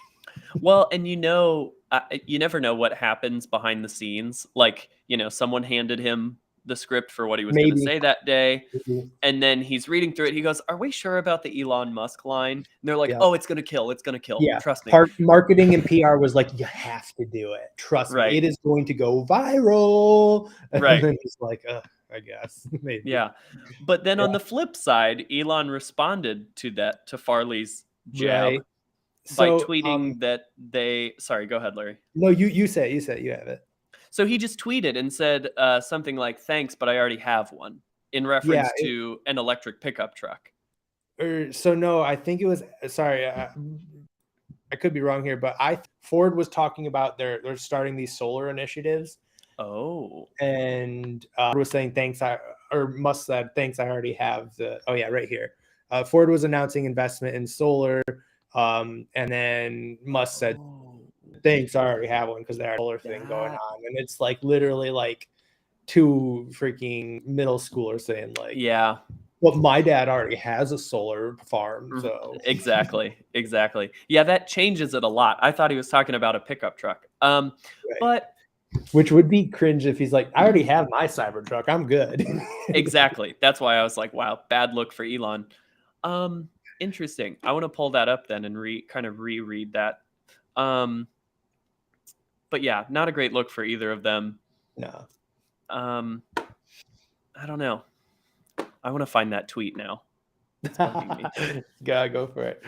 Well, and you never know what happens behind the scenes. Like, someone handed him the script for what he was going to Maybe. say that day. Mhm. And then he's reading through it. He goes, "Are we sure about the Elon Musk line?" And they're like, Yeah. "Oh, it's going to kill. It's going to kill. Yeah. Trust me." Marketing and PR was like, you have to do it. Trust me. Right. It is going to go viral. And Right. then he's like, I guess. Maybe. Yeah. But then Yeah. on the flip side, Elon responded to that, to Farley's jab, Right. by So tweeting that sorry, go ahead, Larry. no, you say it. You have it. So he just tweeted and said something like, "Thanks, but I already have one," in Yeah. reference to an electric pickup truck. So no, I think it was sorry. I could be wrong here, but Ford was talking about they're starting these solar initiatives. Oh. And was saying thanks. Musk said thanks. I already have the. Oh yeah, right here. Ford was announcing investment in solar, and then Musk said thanks. I already have one because they have a solar thing going on, and it's like literally like two freaking middle schoolers saying like, Yeah. well, my dad already has a solar farm, so Exactly. Yeah, that changes it a lot. I thought he was talking about a pickup truck. right. But Which would be cringe if he's like, I already have my Cybertruck. I'm good. exactly. That's why I was like, wow, bad look for Elon. Interesting. I want to pull that up then and kind of reread that. But yeah, not a great look for either of them. No. I don't know. I want to find that tweet now. It's bugging me. Gotta go for it.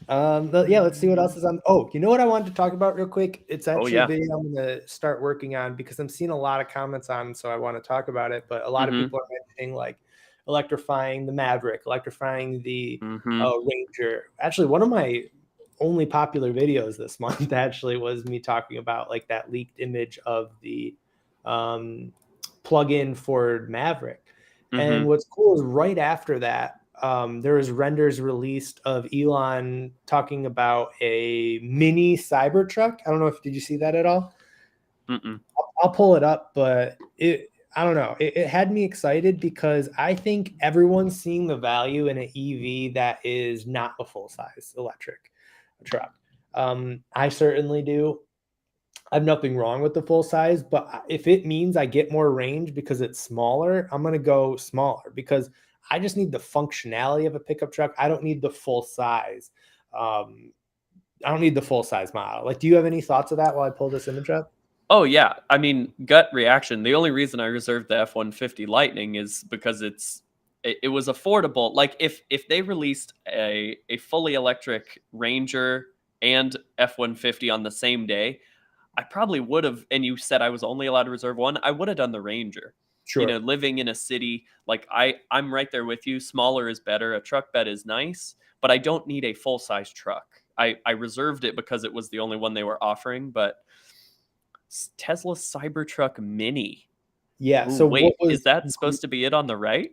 Yeah, let's see what else is on. Oh, you know what I wanted to talk about real quick? It's actually a video I'm gonna start working on because I'm seeing a lot of comments on, so I want to talk about it. But a lot of people are mentioning like electrifying the Maverick, electrifying the Ranger. Actually, one of my only popular videos this month actually was me talking about like that leaked image of the plug-in Ford Maverick. And what's cool is right after that, there was renders released of Elon talking about a mini Cybertruck. I don't know did you see that at all? I'll pull it up, but I don't know. It had me excited because I think everyone's seeing the value in an EV that is not a full-size electric truck. I certainly do. I have nothing wrong with the full size, but if it means I get more range because it's smaller, I'm going to go smaller because I just need the functionality of a pickup truck. I don't need the full size. I don't need the full size model. Like, do you have any thoughts of that while I pull this image up? Oh yeah, I mean, gut reaction. The only reason I reserved the F-150 Lightning is because it was affordable. Like if they released a fully electric Ranger and F-150 on the same day, I probably would have. And you said I was only allowed to reserve one. I would have done the Ranger. Sure. You know, living in a city, like I'm right there with you. Smaller is better. A truck bed is nice, but I don't need a full size truck. I reserved it because it was the only one they were offering, but Tesla Cybertruck Mini. Yeah. Ooh, So wait, is that supposed to be it on the right?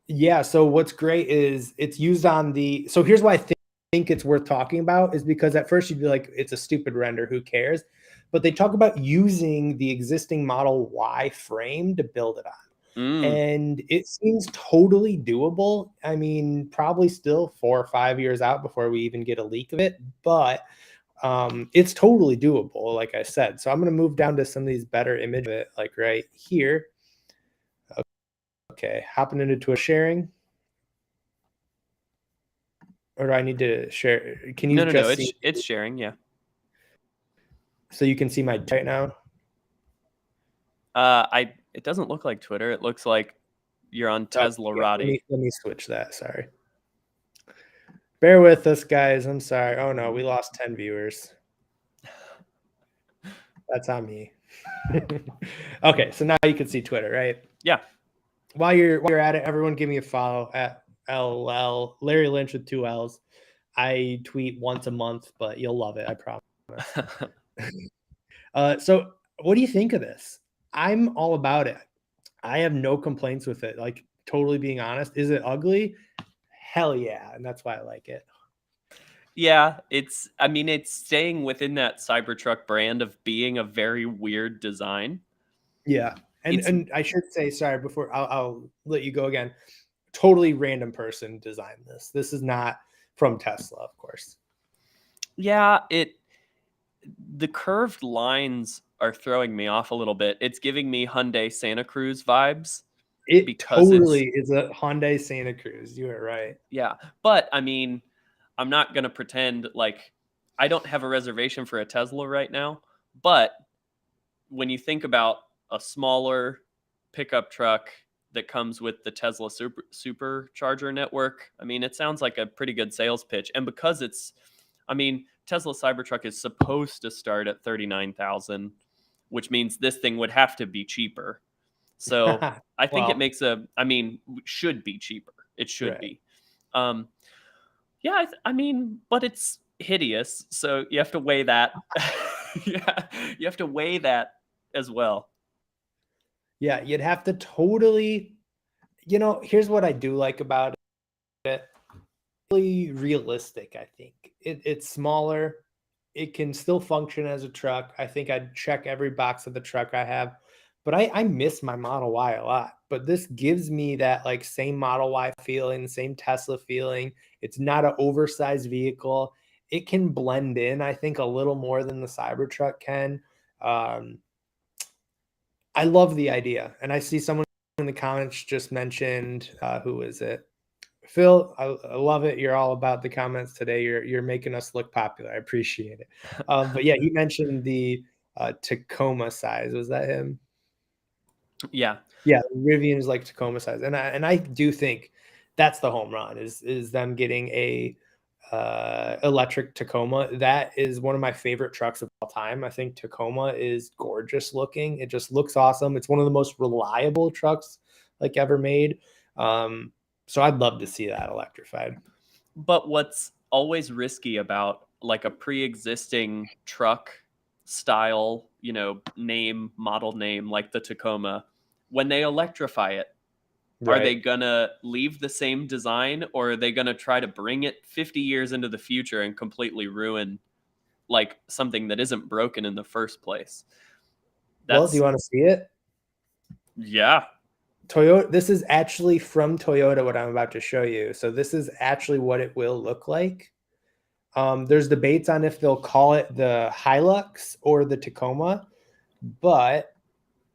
Yeah. So what's great is it's used on the. So here's why I think it's worth talking about is because at first you'd be like, it's a stupid render. Who cares? But they talk about using the existing Model Y frame to build it on. And it seems totally doable. I mean, probably still 4 or 5 years out before we even get a leak of it, but it's totally doable, like I said. So I'm going to move down to some of these better images, like right here. Okay, hopping into a sharing. Or do I need to share? Can you No, see? it's sharing, yeah. So you can see my right now? It doesn't look like Twitter. It looks like you're on Tesla Roddy. Let me switch that. Sorry. Bear with us, guys. I'm sorry. Oh no, we lost 10 viewers. That's on me. Okay, so now you can see Twitter, right? Yeah. While you're at it, everyone give me a follow at LL Larry Lynch with 2 L's. I tweet once a month, but you'll love it, I promise. So what do you think of this? I'm all about it. I have no complaints with it. Like, totally being honest. Is it ugly? Hell yeah. And that's why I like it. Yeah, it's staying within that Cybertruck brand of being a very weird design. Yeah. And I should say, sorry, before I'll let you go again. Totally random person designed this. This is not from Tesla, of course. Yeah, the curved lines are throwing me off a little bit. It's giving me Hyundai Santa Cruz vibes. It because it's totally is a Hyundai Santa Cruz. You are right. yeah. But I mean, I'm not gonna pretend like I don't have a reservation for a Tesla right now. But when you think about a smaller pickup truck that comes with the Tesla supercharger network, I mean, it sounds like a pretty good sales pitch. And because I mean, Tesla Cybertruck is supposed to start at 39,000, which means this thing would have to be cheaper. So I think it Well, makes I mean, should be cheaper. It should right. be. Um, yeah, I mean, but it's hideous, so you have to weigh that. Yeah, you have to weigh that as well. Yeah, you'd have to totally, here's what I do like about it. Really realistic, I think. It's smaller. It can still function as a truck. I think I'd check every box of the truck I have. But I miss my Model Y a lot. But this gives me that like same Model Y feeling, same Tesla feeling. It's not an oversized vehicle. It can blend in, I think, a little more than the Cybertruck can. Um, I love the idea. And I see someone in the comments just mentioned, who is it? Phil, I love it. You're all about the comments today. You're making us look popular. I appreciate it. But yeah, he mentioned the Tacoma size. Was that him? Yeah, Yeah, Rivian is like Tacoma size, and I do think that's the home run is them getting a electric Tacoma. That is one of my favorite trucks of all time. I think Tacoma is gorgeous looking. It just looks awesome. It's one of the most reliable trucks like ever made. So I'd love to see that electrified. but what's always risky about like a pre-existing truck style, model name like the Tacoma, when they electrify it, are they Right. gonna leave the same design, or are they gonna try to bring it 50 years into the future and completely ruin like something that isn't broken in the first place? Well, do you That's want to see it? yeah. Toyota, this is actually from Toyota, what I'm about to show you. So this is actually what it will look like. There's debates on if they'll call it the Hilux or the Tacoma, but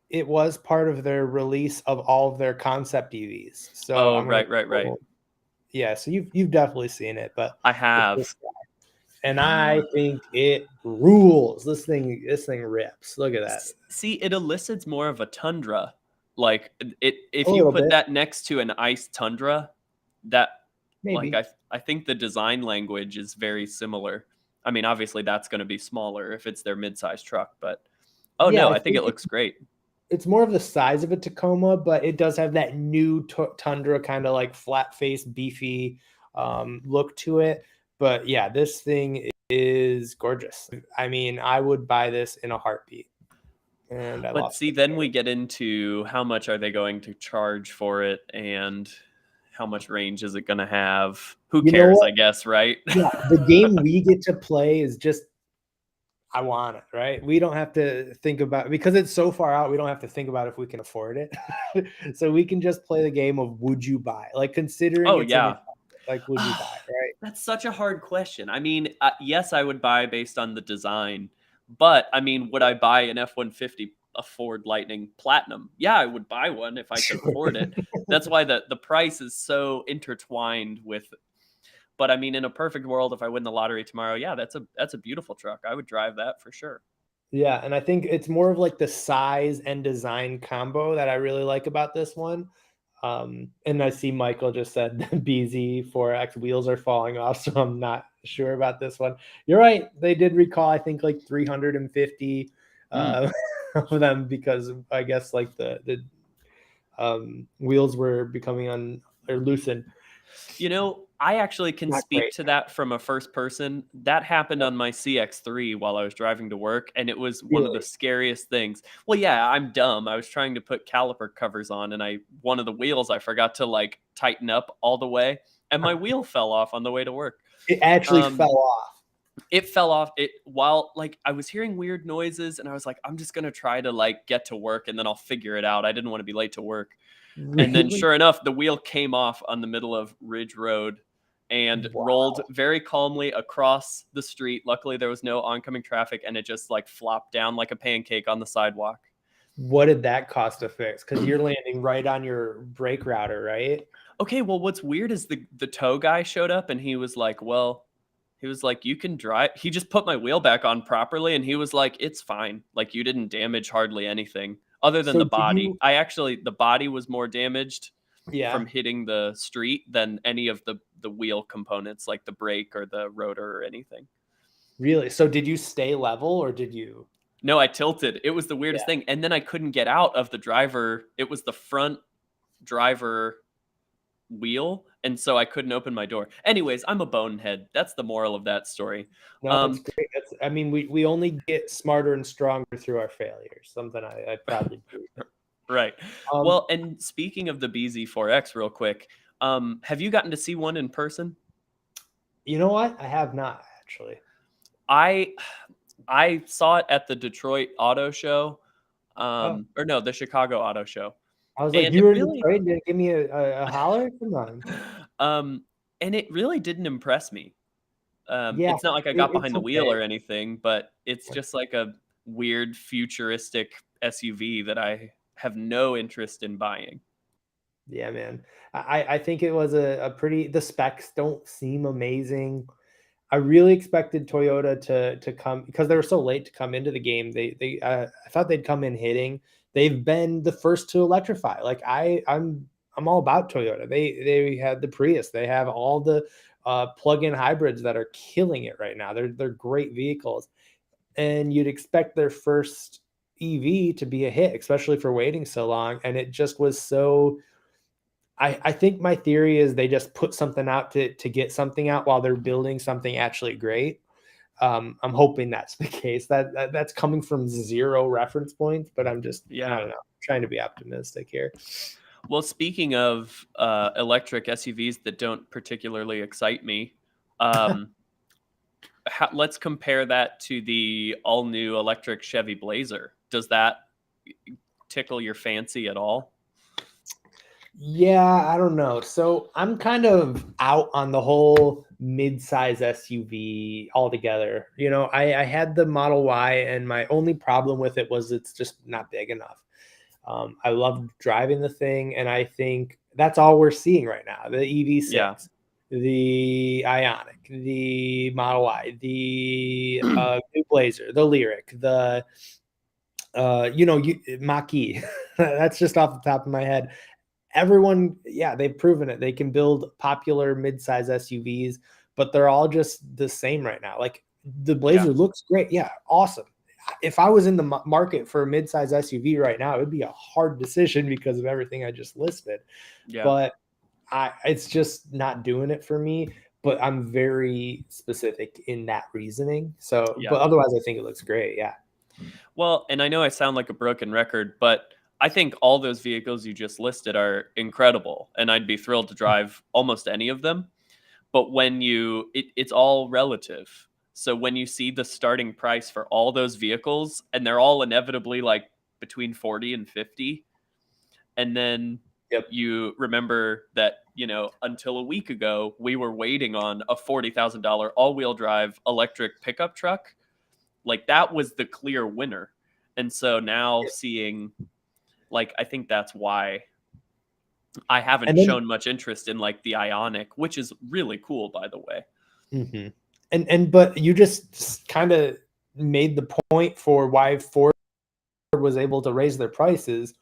it was part of their release of all of their concept EVs. So Oh, I'm gonna, right. yeah. So you've definitely seen it, but I it's this have. guy, and I think it rules. This thing rips. Look at that. See, it elicits more of a Tundra. Like it A if you little put bit, that next to an ice Tundra, that like maybe. I think the design language is very similar. I mean, obviously that's going to be smaller if it's their mid-sized truck, but oh Yeah, no, I I think it think looks great. it's more of the size of a Tacoma, but it does have that new Tundra kind of like flat face, beefy look to it. But yeah, this thing is gorgeous. I mean, I would buy this in a heartbeat. And I But lost see, my then train. we get into how much are they going to charge for it and how much range is it going to have? Who You know cares, I what? guess, right? Yeah, the game we get to play is just I want it, right? We don't have to think about because it's so far out, we don't have to think about if we can afford it. So we can just play the game of would you buy? Like considering Oh it's in your yeah. pocket, like would you buy, right? That's such a hard question. I mean, yes, I would buy based on the design, but I mean, would I buy an F-150, a Ford Lightning Platinum? Yeah, I would buy one if I could afford it. That's why the price is so intertwined with. But I mean, in a perfect world, if I win the lottery tomorrow, yeah, that's a beautiful truck. I would drive that for sure. Yeah, and I think it's more of like the size and design combo that I really like about this one. And I see Michael just said BZ4X wheels are falling off, so I'm not sure about this one. You're right. They did recall, I think, like 350 Mm. uh, of them because I guess like the wheels were becoming or loosened. I actually can Not speak great. to that from a first person. That happened on my CX-3 while I was driving to work, and it was one of the Really? scariest things. Well, yeah, I'm dumb. I was trying to put caliper covers on, and one of the wheels I forgot to like tighten up all the way, and my wheel fell off on the way to work. It actually Um, fell off. it fell off it while like I was hearing weird noises, and I was like, I'm just gonna try to like get to work, and then I'll figure it out. I didn't want to be late to work. And then Really? sure enough, the wheel came off on the middle of Ridge Road and rolled Wow. very calmly across the street. Luckily, there was no oncoming traffic, and it just like flopped down like a pancake on the sidewalk. What did that cost to fix? Because you're landing right on your brake router, right? Okay, well, what's weird is the tow guy showed up and he was like, "Well, he was like, you can drive." He just put my wheel back on properly, and he was like, "It's fine. Like you didn't damage hardly anything other than So the did body. you? The body was more damaged from Yeah, hitting the street than any of the wheel components, like the brake or the rotor or anything." really? So did you stay level or did you? No, I tilted. It was the Yeah. weirdest thing, and then I couldn't get out of the driver. It was the front driver wheel, and so I couldn't open my door. Anyways, I'm a bonehead. That's the moral of that story. No, it's Um, great. I mean, we only get smarter and stronger through our failures. Something I proudly believe in. right. Um, Well, and speaking of the BZ4X, real quick, have you gotten to see one in person? you know what? I have not actually. I I saw it at the Detroit Auto Show, Oh, or no, the Chicago Auto Show, I was like, and you it were in really, Detroit? Did give me a holler? Come on. um, and it really didn't impress me. Yeah, It's not like I got it's behind the wheel okay. or anything, but it's just like a weird futuristic SUV that I have no interest in buying. Yeah, man. I think it was a pretty. The specs don't seem amazing. I really expected Toyota to come because they were so late to come into the game. I thought they'd come in hitting. They've been the first to electrify. Like I'm all about Toyota. They had the Prius. They have all the plug-in hybrids that are killing it right now. They're great vehicles, and you'd expect their first EV to be a hit, especially for waiting so long. And it just was so. I think my theory is they just put something out to get something out while they're building something actually great. I'm hoping that's the case. That's coming from zero reference points, but I Yeah. don't know, trying to be optimistic here. Well, speaking of electric SUVs that don't particularly excite me, um, let's compare that to the all new electric Chevy Blazer. Does that tickle your fancy at all? Yeah, I don't know. So I'm kind of out on the whole mid-size SUV altogether. I had the Model Y, and my only problem with it was it's just not big enough. I love driving the thing, and I think that's all we're seeing right now. The Yeah. EV6, the Ionic, the Model Y, the new Blazer, the Lyric, the Mach-E. That's just off the top of my head. Everyone, yeah, they've proven it. They can build popular mid-size SUVs, but they're all just the same right now. Like the Yeah. Blazer looks great. Yeah, awesome. If I was in the market for a mid-size SUV right now, it would be a hard decision because of everything I just listed. Yeah. But it's just not doing it for me. But I'm very specific in that reasoning. So, Yeah. but otherwise, I think it looks great. Yeah. Well, and I know I sound like a broken record, but I think all those vehicles you just listed are incredible, and I'd be thrilled to drive almost any of them. But it's all relative. So when you see the starting price for all those vehicles, and they're all inevitably like between 40 and 50, and then Yep. you remember that, until a week ago, we were waiting on a $40,000 all-wheel drive electric pickup truck, like that was the clear winner. And so now Yep. seeing, like, I think that's why I haven't And then shown much interest in like the Ionic, which is really cool, by the way. Mhm. But you just kind of made the point for why Ford was able to raise their prices.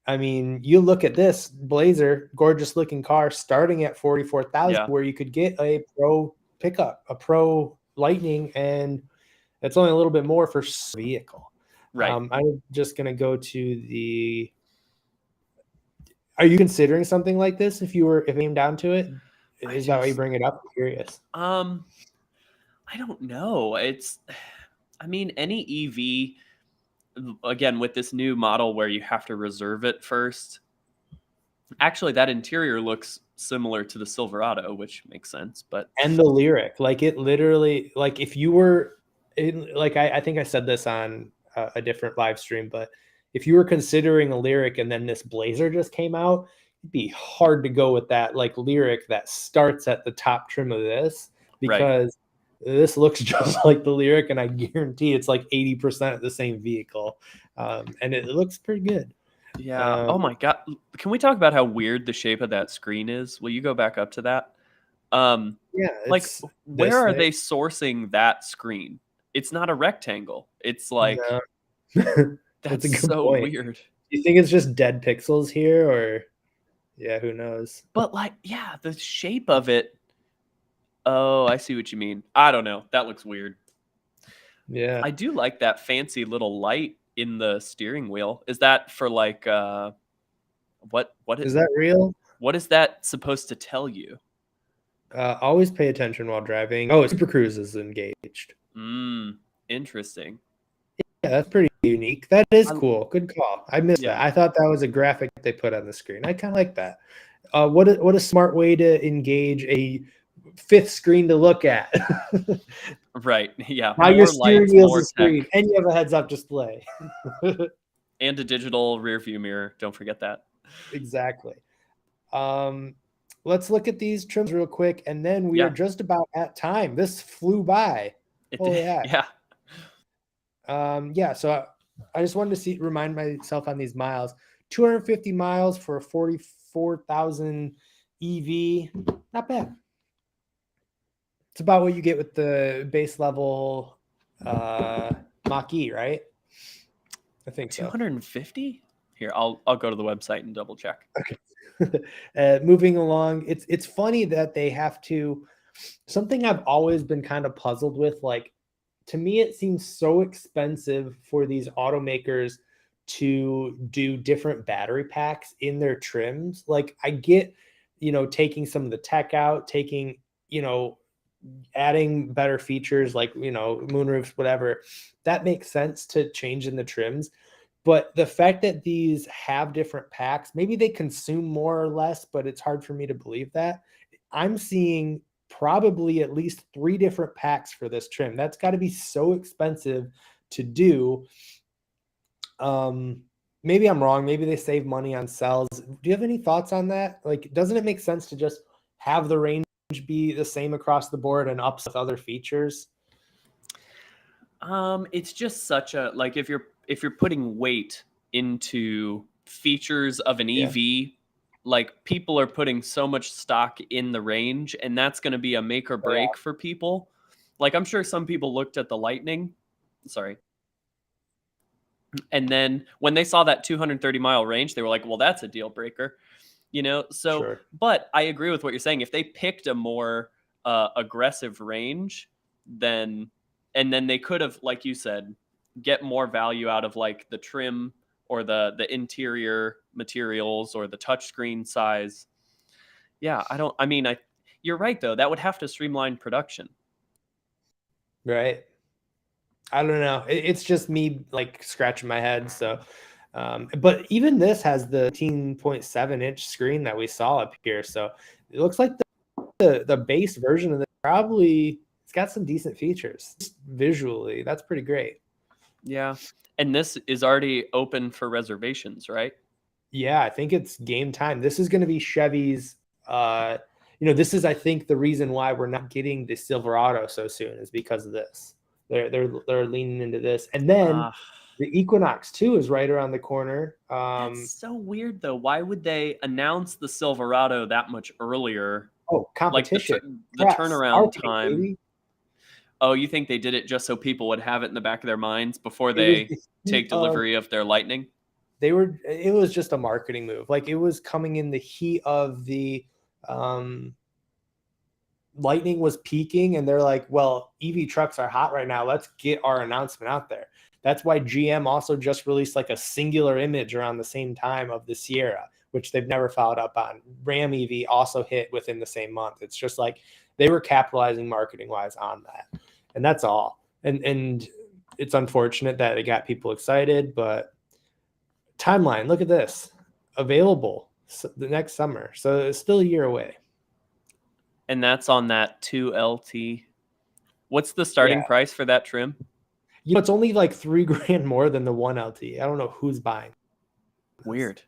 I mean, you look at this Blazer, gorgeous looking car, starting at 44,000, Yeah, where you could get a pro pickup, a pro Lightning, and it's only a little bit more for vehicle. right. I'm just gonna go to the. Are you considering something like this if it came down to it? I Is that why you just, bring it up? I'm curious. um, I don't know. I mean, any EV, again, with this new model where you have to reserve it first. Actually, that interior looks similar to the Silverado, which makes sense. But And the Lyric, like it literally, like if you were like I think I said this on a different live stream, but if you were considering a Lyric and then this Blazer just came out, it'd be hard to go with that like Lyric that starts at the top trim of this, right, because this looks just like the Lyric, and I guarantee it's like 80% the same vehicle. And it looks pretty good. Yeah. Oh my God. Can we talk about how weird the shape of that screen is? Will you go back up to that? Yeah, Like, it's where this are thing. they sourcing that screen? It's not a rectangle. It's like, No. That's that's a good so point. weird. Do you think it's just dead pixels here, or yeah, who knows? But like, yeah, the shape of it. Oh, I see what you mean. I don't know. That looks weird. Yeah. I do like that fancy little light in the steering wheel. Is that for like Is that real? what is that supposed to tell you? Always pay attention while driving. Oh, Super Cruise is engaged. Interesting. Yeah, that's pretty unique. That is I, cool. Good call. I missed that. yeah. I thought that was a graphic they put on the screen. I kind of like that. What a smart way to engage a fifth screen to look at. Right. Yeah. Now your More steering lights, wheel's more the screen, tech, and you have a heads-up display. and a digital rear view mirror. Don't forget that. Exactly. Let's look at these trims real quick, and then we are Yeah. just about at time. This flew by. It Holy did. heck. Yeah. Yeah, so I just wanted to remind myself on these miles. 250 miles for a 44,000 EV, not bad. It's about what you get with the base level Mach-E, right? I think so. 250? Here, I'll go to the website and double check. Okay. Moving along, it's funny that they have to. Something I've always been kind of puzzled with, like, to me, it seems so expensive for these automakers to do different battery packs in their trims. Like, I get, taking some of the tech out, adding better features like, moonroofs, whatever. That makes sense to change in the trims. But the fact that these have different packs, maybe they consume more or less, but it's hard for me to believe that. I'm seeing probably at least 3 different packs for this trim. That's got to be so expensive to do. Maybe I'm wrong. Maybe they save money on cells. Do you have any thoughts on that? Like, doesn't it make sense to just have the range be the same across the board and ups with other features? It's just such a like if you're putting weight into features of an Yeah. EV, like people are putting so much stock in the range, and that's going to be a make or Yeah, break for people. Like I'm sure some people looked at the Lightning, sorry, and then when they saw that 230-mile range, they were like, "Well, that's a deal breaker." So sure. but I agree with what you're saying. If they picked a more aggressive range, then and then they could have, like you said, get more value out of like the trim or the interior materials or the touchscreen size. Yeah, I mean, you're right though. That would have to streamline production. Right. I don't know. It's just me like scratching my head. So, but even this has the 18.7-inch screen that we saw up here. So it looks like the base version of this probably it's got some decent features just visually. That's pretty great. Yeah. And this is already open for reservations, right? Yeah, I think it's game time. This is going to be Chevy's. This is, I think, the reason why we're not getting the Silverado so soon is because of this. They're leaning into this, and then Ah, the Equinox 2 is right around the corner. that's so weird though. Why would they announce the Silverado that much earlier? Like Competition, the press, turnaround marketing, time. baby. Oh, you think they did it just so people would have it in the back of their minds before It was they the heat take of delivery of their Lightning? it was just a marketing move. Like, it was coming in the heat of the Lightning was peaking, and they're like, well, EV trucks are hot right now. Let's get our announcement out there. That's why GM also just released like a singular image around the same time of the Sierra, which they've never followed up on. Ram EV also hit within the same month. It's just like they were capitalizing marketing wise on that. And that's all. And it's unfortunate that it got people excited, but timeline, look at this. Available the next summer. So it's still a year away. And that's on that 2LT. What's the Yeah. starting price for that trim? It's only like $3,000 more than the 1LT. I don't know who's buying. Weird.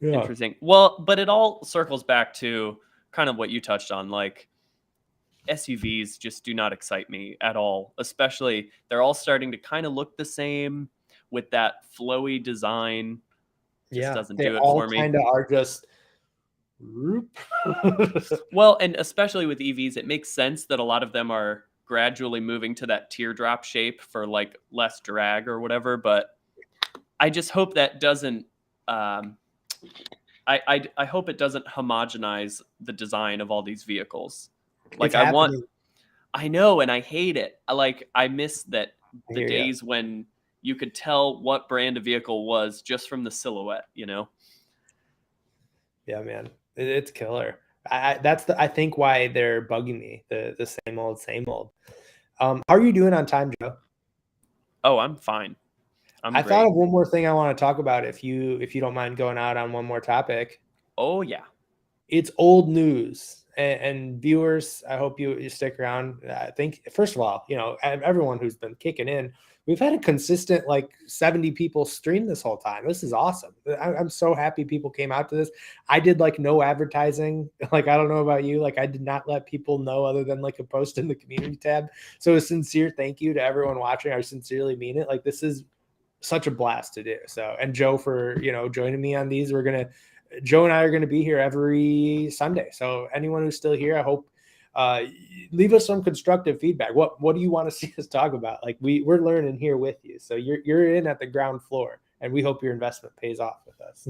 Yeah. Interesting. Well, but it all circles back to kind of what you touched on. Like, SUVs just do not excite me at all. Especially, they're all starting to kind of look the same with that flowy design. Just Yeah, doesn't they do it all for me. kind of are just. Whoop. Well, and especially with EVs, it makes sense that a lot of them are gradually moving to that teardrop shape for like less drag or whatever. But I just hope that doesn't. I hope it doesn't homogenize the design of all these vehicles. It's Like happening. I know, and I hate it. I miss that I the hear ya. days when you could tell what brand of vehicle was just from the silhouette. You know? Yeah, man, it's killer. That's I think why they're bugging me. The same old, same old. How are you doing on time, Joe? Oh, I'm fine. I'm I thought great. of one more thing I want to talk about if you don't mind going out on one more topic. Oh yeah. It's old news, and viewers, I hope you stick around. I think first of all, everyone who's been kicking in, we've had a consistent like 70 people stream this whole time. This is awesome. I'm so happy people came out to this. I did like no advertising. Like I don't know about you, like I did not let people know other than like a post in the community tab. So a sincere thank you to everyone watching. I sincerely mean it. Like this is such a blast to do. So, and Joe for joining me on these. Joe and I are going to be here every Sunday. So anyone who's still here, I hope leave us some constructive feedback. What do you want to see us talk about? Like we're learning here with you. So you're in at the ground floor, and we hope your investment pays off with us.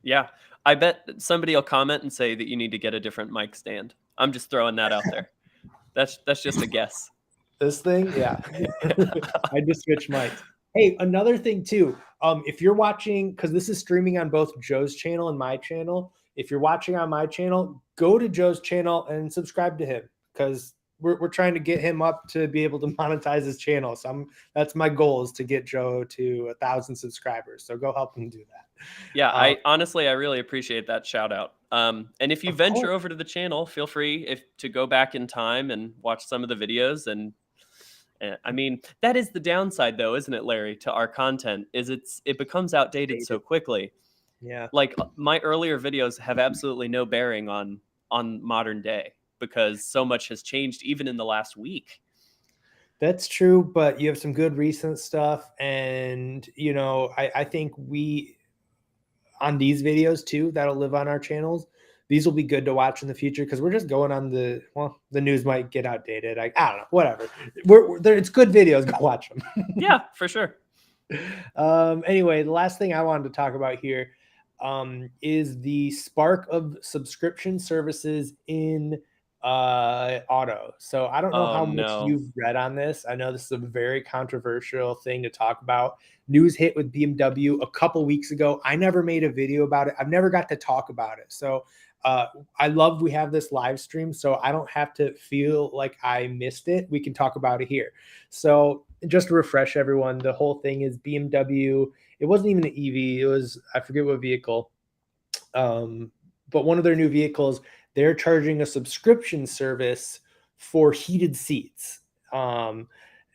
Yeah. I bet somebody will comment and say that you need to get a different mic stand. I'm just throwing that out there. That's just a guess. This thing, yeah. I just switched mics. Hey, another thing too. If you're watching, because this is streaming on both Joe's channel and my channel. If you're watching on my channel, go to Joe's channel and subscribe to him because we're trying to get him up to be able to monetize his channel. So that's my goal is to get Joe to 1,000 subscribers. So go help him do that. Yeah, I honestly, I really appreciate that shout out. And if you Of venture course. over to the channel, feel free to go back in time and watch some of the videos. And I mean, that is the downside, though, isn't it, Larry? To our content is it becomes outdated so quickly. Yeah. Like my earlier videos have absolutely no bearing on modern day because so much has changed even in the last week. That's true, but you have some good recent stuff, and I think we on these videos too that'll live on our channels. These will be good to watch in the future because we're just going on the news might get outdated. I don't know, whatever. We're there. It's good videos. Go watch them. Yeah, for sure. Anyway, the last thing I wanted to talk about here is the spark of subscription services in auto. So I don't know Oh how much no. you've read on this. I know this is a very controversial thing to talk about. News hit with BMW a couple weeks ago. I never made a video about it. I've never got to talk about it. So I love we have this live stream, so I don't have to feel like I missed it. We can talk about it here. So just to refresh everyone, the whole thing is BMW. It wasn't even an EV. It was, I forget what vehicle. But one of their new vehicles, they're charging a subscription service for heated seats. And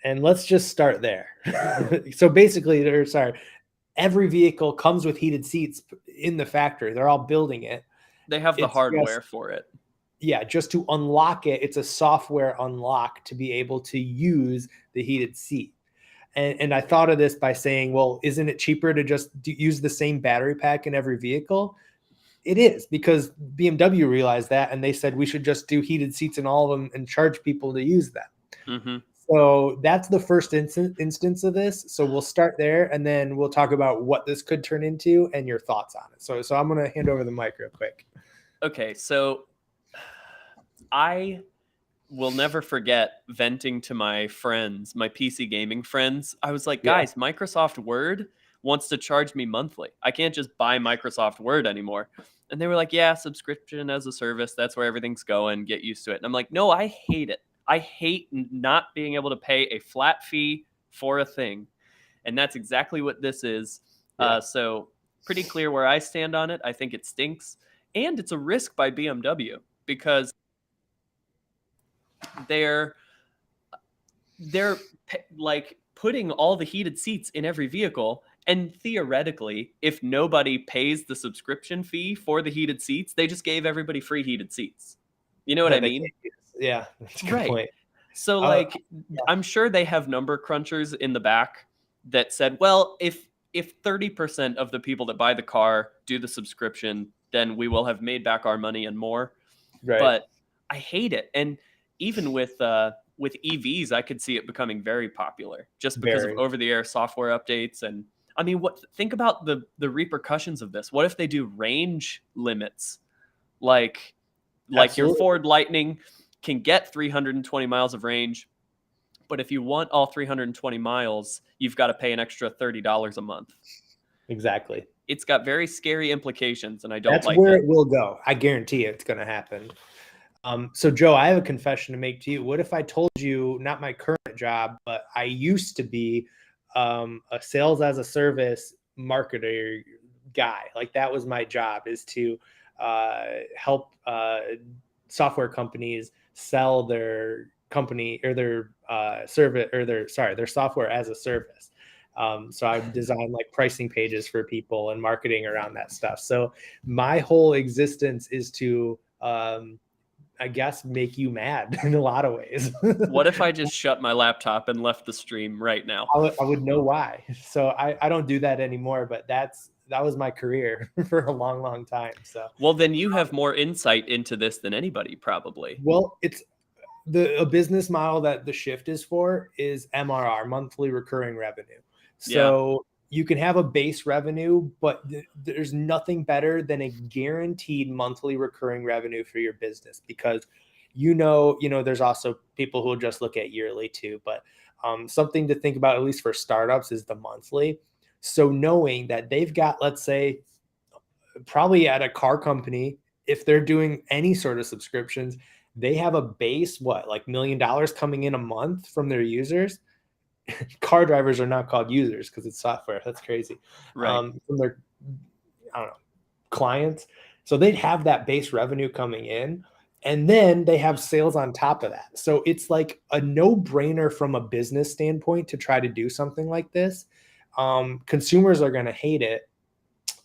let's just start there. So basically, every vehicle comes with heated seats in the factory. They're all building it. They have the hardware for it. Yeah, just to unlock it, it's a software unlock to be able to use the heated seat. And I thought of this by saying, well, isn't it cheaper to just use the same battery pack in every vehicle? It is, because BMW realized that, and they said we should just do heated seats in all of them and charge people to use them. Mm-hmm. So that's the first instance of this. So we'll start there, and then we'll talk about what this could turn into and your thoughts on it. So I'm going to hand over the mic real quick. Okay, so I will never forget venting to my friends, my PC gaming friends. I was like, guys, Microsoft Word wants to charge me monthly. I can't just buy Microsoft Word anymore. And they were like, yeah, subscription as a service. That's where everything's going. Get used to it. And I'm like, no, I hate it. I hate not being able to pay a flat fee for a thing. And that's exactly what this is. Yeah. So pretty clear where I stand on it. I think it stinks. And it's a risk by BMW because they're like putting all the heated seats in every vehicle, and theoretically if nobody pays the subscription fee for the heated seats, they just gave everybody free heated seats. You know what I mean? Yeah, that's a good Right. point. So Uh, like I'm sure they have number crunchers in the back that said, well, if 30% of the people that buy the car do the subscription, then we will have made back our money and more. right. But I hate it. And even with EVs, I could see it becoming very popular just because of Very. over-the-air software updates. And I mean, what think about the repercussions of this? What if they do range limits? Like your Absolutely. Ford Lightning can get 320 miles of range, but if you want all 320 miles, you've got to pay an extra $30 a month. Exactly. It's got very scary implications, and I don't That's like where it. it will go. I guarantee it's going to happen. So Joe, I have a confession to make to you. What if I told you, not my current job, but I used to be a sales as a service marketer guy. Like that was my job, is to help software companies sell their company or their service or their software as a service. So I design like pricing pages for people and marketing around that stuff. So my whole existence is to I guess make you mad in a lot of ways. What if I just shut my laptop and left the stream right now? I would know why. So I don't do that anymore, but that was my career for a long, long time. So, Well, then you have more insight into this than anybody, probably. well, it's a business model that the shift is for is MRR, monthly recurring revenue. Yeah. So you can have a base revenue, but there's nothing better than a guaranteed monthly recurring revenue for your business, because there's also people who will just look at yearly too, but something to think about, at least for startups, is the monthly. So knowing that they've got, let's say, probably at a car company, if they're doing any sort of subscriptions, they have a base, like $1 million coming in a month from their users. Car drivers are not called users because it's software. That's crazy. Right. From their, I don't know, clients. So they'd have that base revenue coming in, and then they have sales on top of that. So it's like a no-brainer from a business standpoint to try to do something like this. Consumers are going to hate it.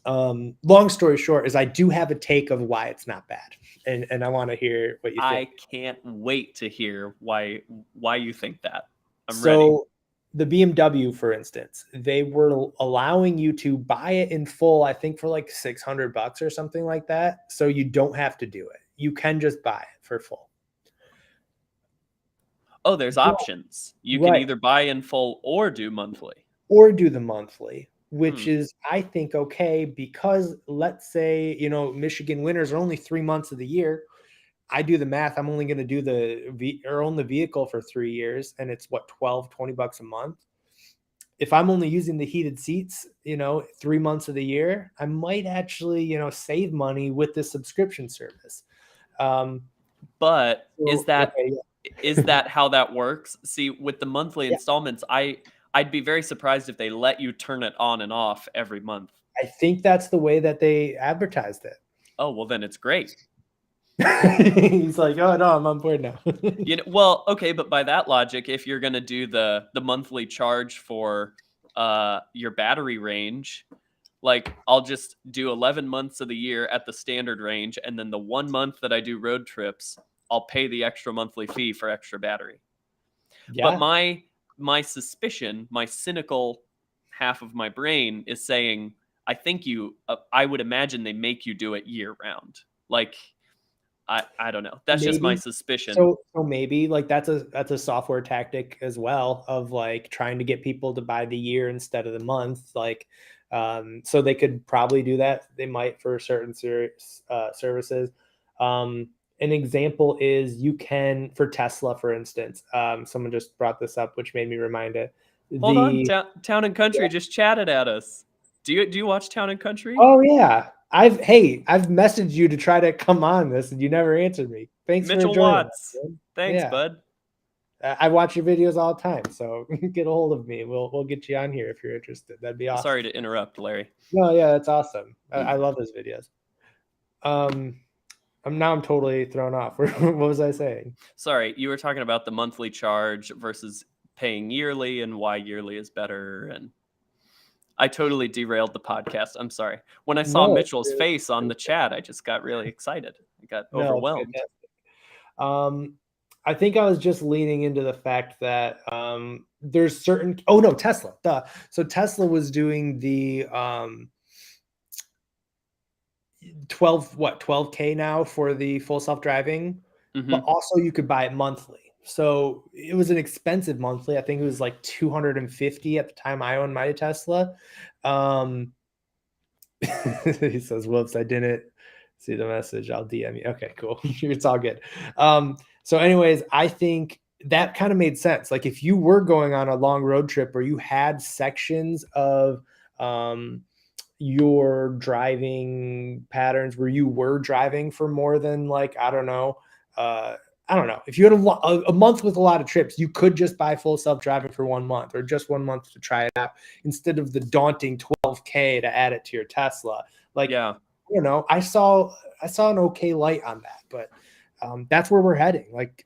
Long story short is I do have a take of why it's not bad, and I want to hear what you I think. can't wait to hear why you think that. I'm ready. So the BMW, for instance, they were allowing you to buy it in full, I think for like $600 or something like that. So you don't have to do it. You can just buy it for full. Oh, there's options. You can Right. either buy in full or do monthly. Or do the monthly, which Hmm. is, I think, okay, because let's say, Michigan winters are only 3 months of the year. I do the math. I'm only going to do own the vehicle for 3 years, and it's what, 12, $20 a month. If I'm only using the heated seats, 3 months of the year, I might actually, save money with this subscription service. Um, But is so, that okay, is that how that works? See, with the monthly yeah. installments, I'd be very surprised if they let you turn it on and off every month. I think that's the way that they advertised it. Oh, well then it's great. He's like, oh no, I'm on board now. Well, okay, but by that logic, if you're going to do the monthly charge for your battery range, like I'll just do 11 months of the year at the standard range, and then the 1 month that I do road trips, I'll pay the extra monthly fee for extra battery. But Yeah, my suspicion, my cynical half of my brain is saying, I would imagine they make you do it year round. Like I don't know. That's just my maybe. suspicion. So maybe like that's a software tactic as well, of like trying to get people to buy the year instead of the month. Like, so they could probably do that. They might for certain services. An example is you can, for Tesla, for instance. Someone just brought this up, which made me remind it. Hold on, The Town and Country just chatted at us. Do you watch Town and Country? Oh yeah, I've messaged you to try to come on this, and you never answered me. Thanks for Mitchell joining us, Watts. man. Thanks, Yeah, bud. I watch your videos all the time, so get a hold of me. We'll get you on here if you're interested. That'd be awesome. Sorry to interrupt, Larry. No, yeah, that's awesome. I love those videos. Um, I'm totally thrown off. What was I saying? Sorry, you were talking about the monthly charge versus paying yearly and why yearly is better, and I totally derailed the podcast. I'm sorry. When I saw No, Mitchell's face on the chat, I just got really excited. I got no, it's overwhelmed. fantastic. Um, I think I was just leaning into the fact that there's certain. Oh no, Tesla. Duh. So Tesla was doing the 12K now for the full self-driving, but Hmm. also you could buy it monthly. So it was an expensive monthly. I think it was like 250 at the time I owned my Tesla. Um, he says, "Whoops, I didn't see the message. I'll DM you." Okay, cool. It's all good. So, anyways, I think that kind of made sense. Like if you were going on a long road trip or you had sections of um, your driving patterns where you were driving for more than like uh, I don't know. If you had a month with a lot of trips, you could just buy full self driving for 1 month or just 1 month to try it out instead of the daunting 12K to add it to your Tesla. Like, Yeah. I saw an okay light on that, but that's where we're heading. Like,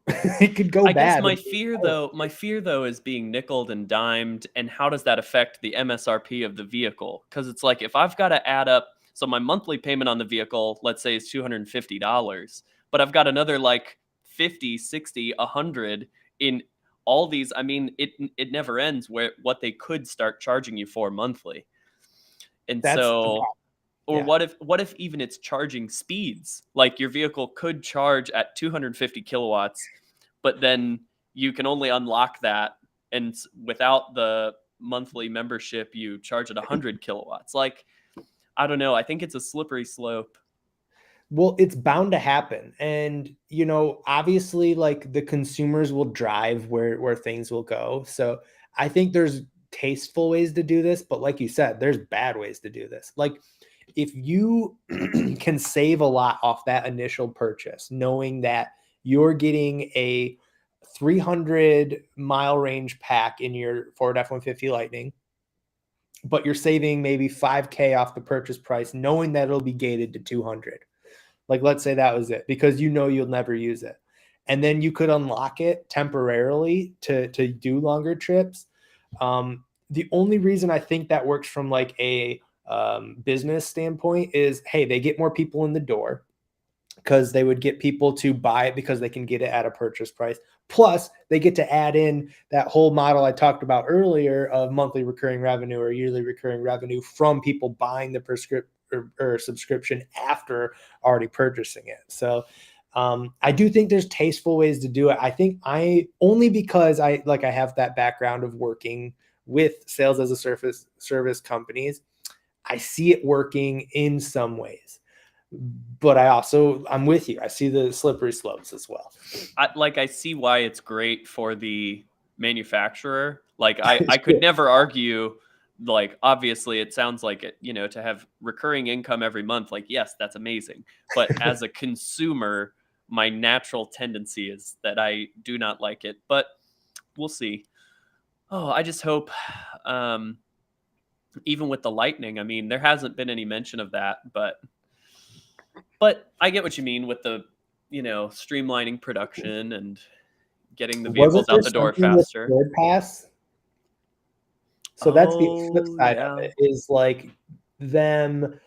it could go I guess bad. my fear though is being nickeled and dimed, and how does that affect the MSRP of the vehicle? Because it's like if I've got to add up, so my monthly payment on the vehicle, let's say, is $250, but I've got another like 50, 60, 100 in all these. I mean, it never ends where what they could start charging you for monthly, and That's the so. problem. Or Yeah, what if even it's charging speeds? Like your vehicle could charge at 250 kilowatts, but then you can only unlock that, and without the monthly membership you charge at 100 kilowatts. Like, I don't know, I think it's a slippery slope. well, it's bound to happen. And, obviously, like the consumers will drive where things will go. So I think there's tasteful ways to do this, but like you said, there's bad ways to do this. Like if you can save a lot off that initial purchase, knowing that you're getting a 300-mile range pack in your Ford F-150 Lightning, but you're saving maybe 5K off the purchase price, knowing that it'll be gated to 200. Like, let's say that was it, because you'll never use it. And then you could unlock it temporarily to do longer trips. The only reason I think that works from like a business standpoint is, hey, they get more people in the door because they would get people to buy it because they can get it at a purchase price. Plus, they get to add in that whole model I talked about earlier of monthly recurring revenue or yearly recurring revenue from people buying the prescription or subscription after already purchasing it. So I do think there's tasteful ways to do it. I think I only because I have that background of working with sales as a service companies. I see it working in some ways, but I'm with you. I see the slippery slopes as well. I see why it's great for the manufacturer. Like I could never argue, like obviously it sounds like it, to have recurring income every month, like yes, that's amazing. But as a consumer, my natural tendency is that I do not like it. But we'll see. Oh, I just hope um even with the lightning, I mean, there hasn't been any mention of that, but I get what you mean with the, streamlining production and getting the Wasn't vehicles there out the door something with faster. Ford Pass? So that's the flip Oh, side of yeah. it is like them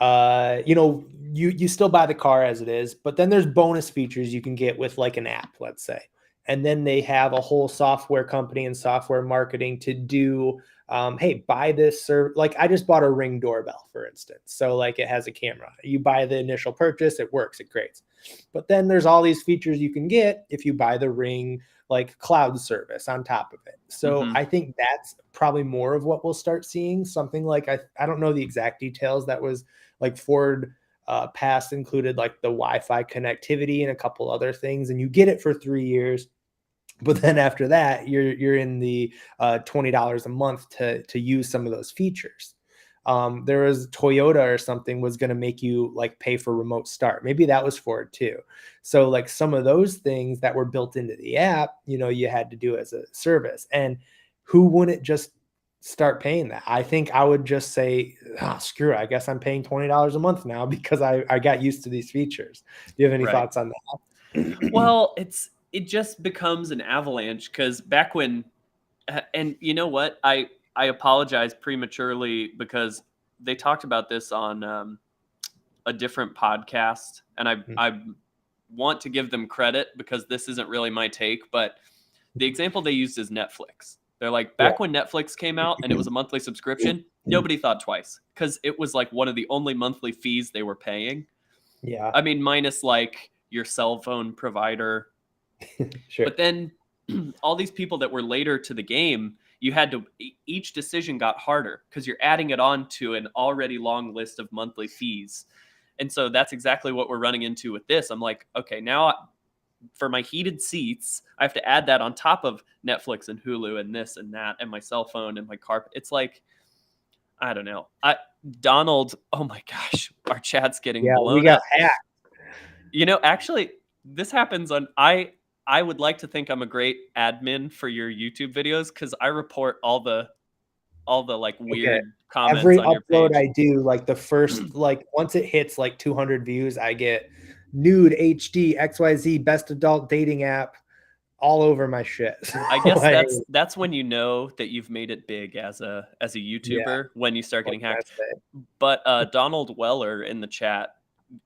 you still buy the car as it is, but then there's bonus features you can get with like an app, let's say. And then they have a whole software company and software marketing to do hey, buy this like I just bought a Ring doorbell, for instance. So like it has a camera. You buy the initial purchase, it works, it creates. But then there's all these features you can get if you buy the Ring like cloud service on top of it. So Mhm. I think that's probably more of what we'll start seeing. Something like I don't know the exact details. That was like Ford Pass included like the Wi-Fi connectivity and a couple other things, and you get it for 3 years. But then after that, you're in the $20 a month to use some of those features. There was Toyota or something was going to make you like pay for remote start. Maybe that was Ford too. So like some of those things that were built into the app, you had to do as a service. And who wouldn't just start paying that? I think I would just say, screw it. I guess I'm paying $20 a month now because I got used to these features. Do you have any Right. thoughts on that? Well, it just becomes an avalanche because back when, and you know what? I apologize prematurely because they talked about this on a different podcast, and I want to give them credit because this isn't really my take, but the example they used is Netflix. They're like, Yeah. back when Netflix came out and it was a monthly subscription, nobody thought twice because it was like one of the only monthly fees they were paying. Yeah. I mean, minus like your cell phone provider. Sure. But then all these people that were later to the game, you had to, each decision got harder because you're adding it on to an already long list of monthly fees. And so that's exactly what we're running into with this. I'm like, okay, now for my heated seats, I have to add that on top of Netflix and Hulu and this and that and my cell phone and my carpet. It's like, I don't know. Donald, oh my gosh, our chat's getting Yeah, we blown got up. hacked. You know, actually, this happens on I would like to think I'm a great admin for your YouTube videos because I report all the like Okay. weird comments Every on your upload page. I do, like the first, like once it hits like 200 views, I get nude HD XYZ best adult dating app all over my shit. I guess Like, that's when you know that you've made it big as a yeah, YouTuber when you start what getting can I hacked. say? But Donald Weller in the chat,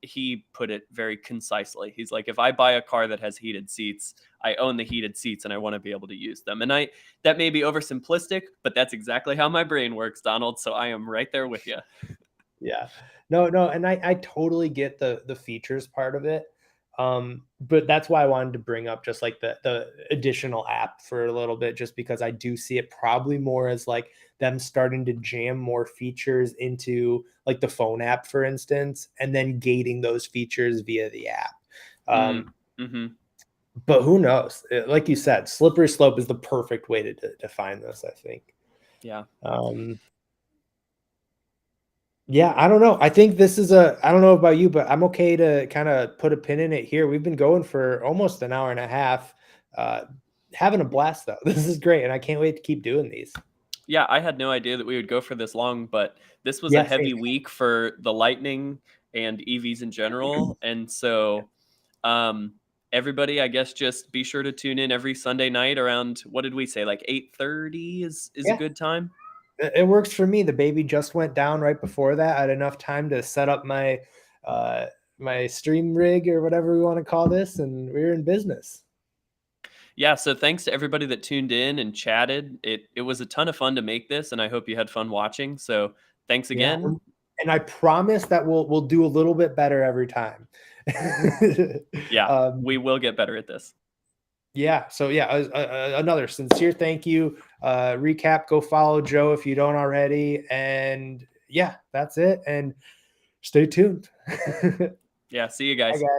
he put it very concisely. He's like, if I buy a car that has heated seats, I own the heated seats and I want to be able to use them. And that may be oversimplistic, but that's exactly how my brain works, Donald. So I am right there with you. Yeah. No, and I totally get the features part of it. But that's why I wanted to bring up just like the additional app for a little bit, just because I do see it probably more as like them starting to jam more features into like the phone app, for instance, and then gating those features via the app. Mm-hmm. But who knows? Like you said, slippery slope is the perfect way to define this, I think. Yeah. Yeah, I don't know. I think this is I don't know about you, but I'm okay to kind of put a pin in it here. We've been going for almost an hour and a half. Having a blast though. This is great, and I can't wait to keep doing these. Yeah, I had no idea that we would go for this long, but this was a Yeah, same. heavy week for the Lightning and EVs in general. And so everybody, I guess, just be sure to tune in every Sunday night around, what did we say, like 8:30 is a Yeah, good time? it works for me. The baby just went down right before that. I had enough time to set up my my stream rig or whatever we want to call this, and we were in business. Yeah, so thanks to everybody that tuned in and chatted. It was a ton of fun to make this, and I hope you had fun watching. So thanks Yeah, again. and I promise that we'll do a little bit better every time. Yeah, we will get better at this. Yeah. So yeah, another sincere thank you. Recap: go follow Joe if you don't already, and yeah, that's it. And stay tuned. Yeah, see you Bye, guys. guys.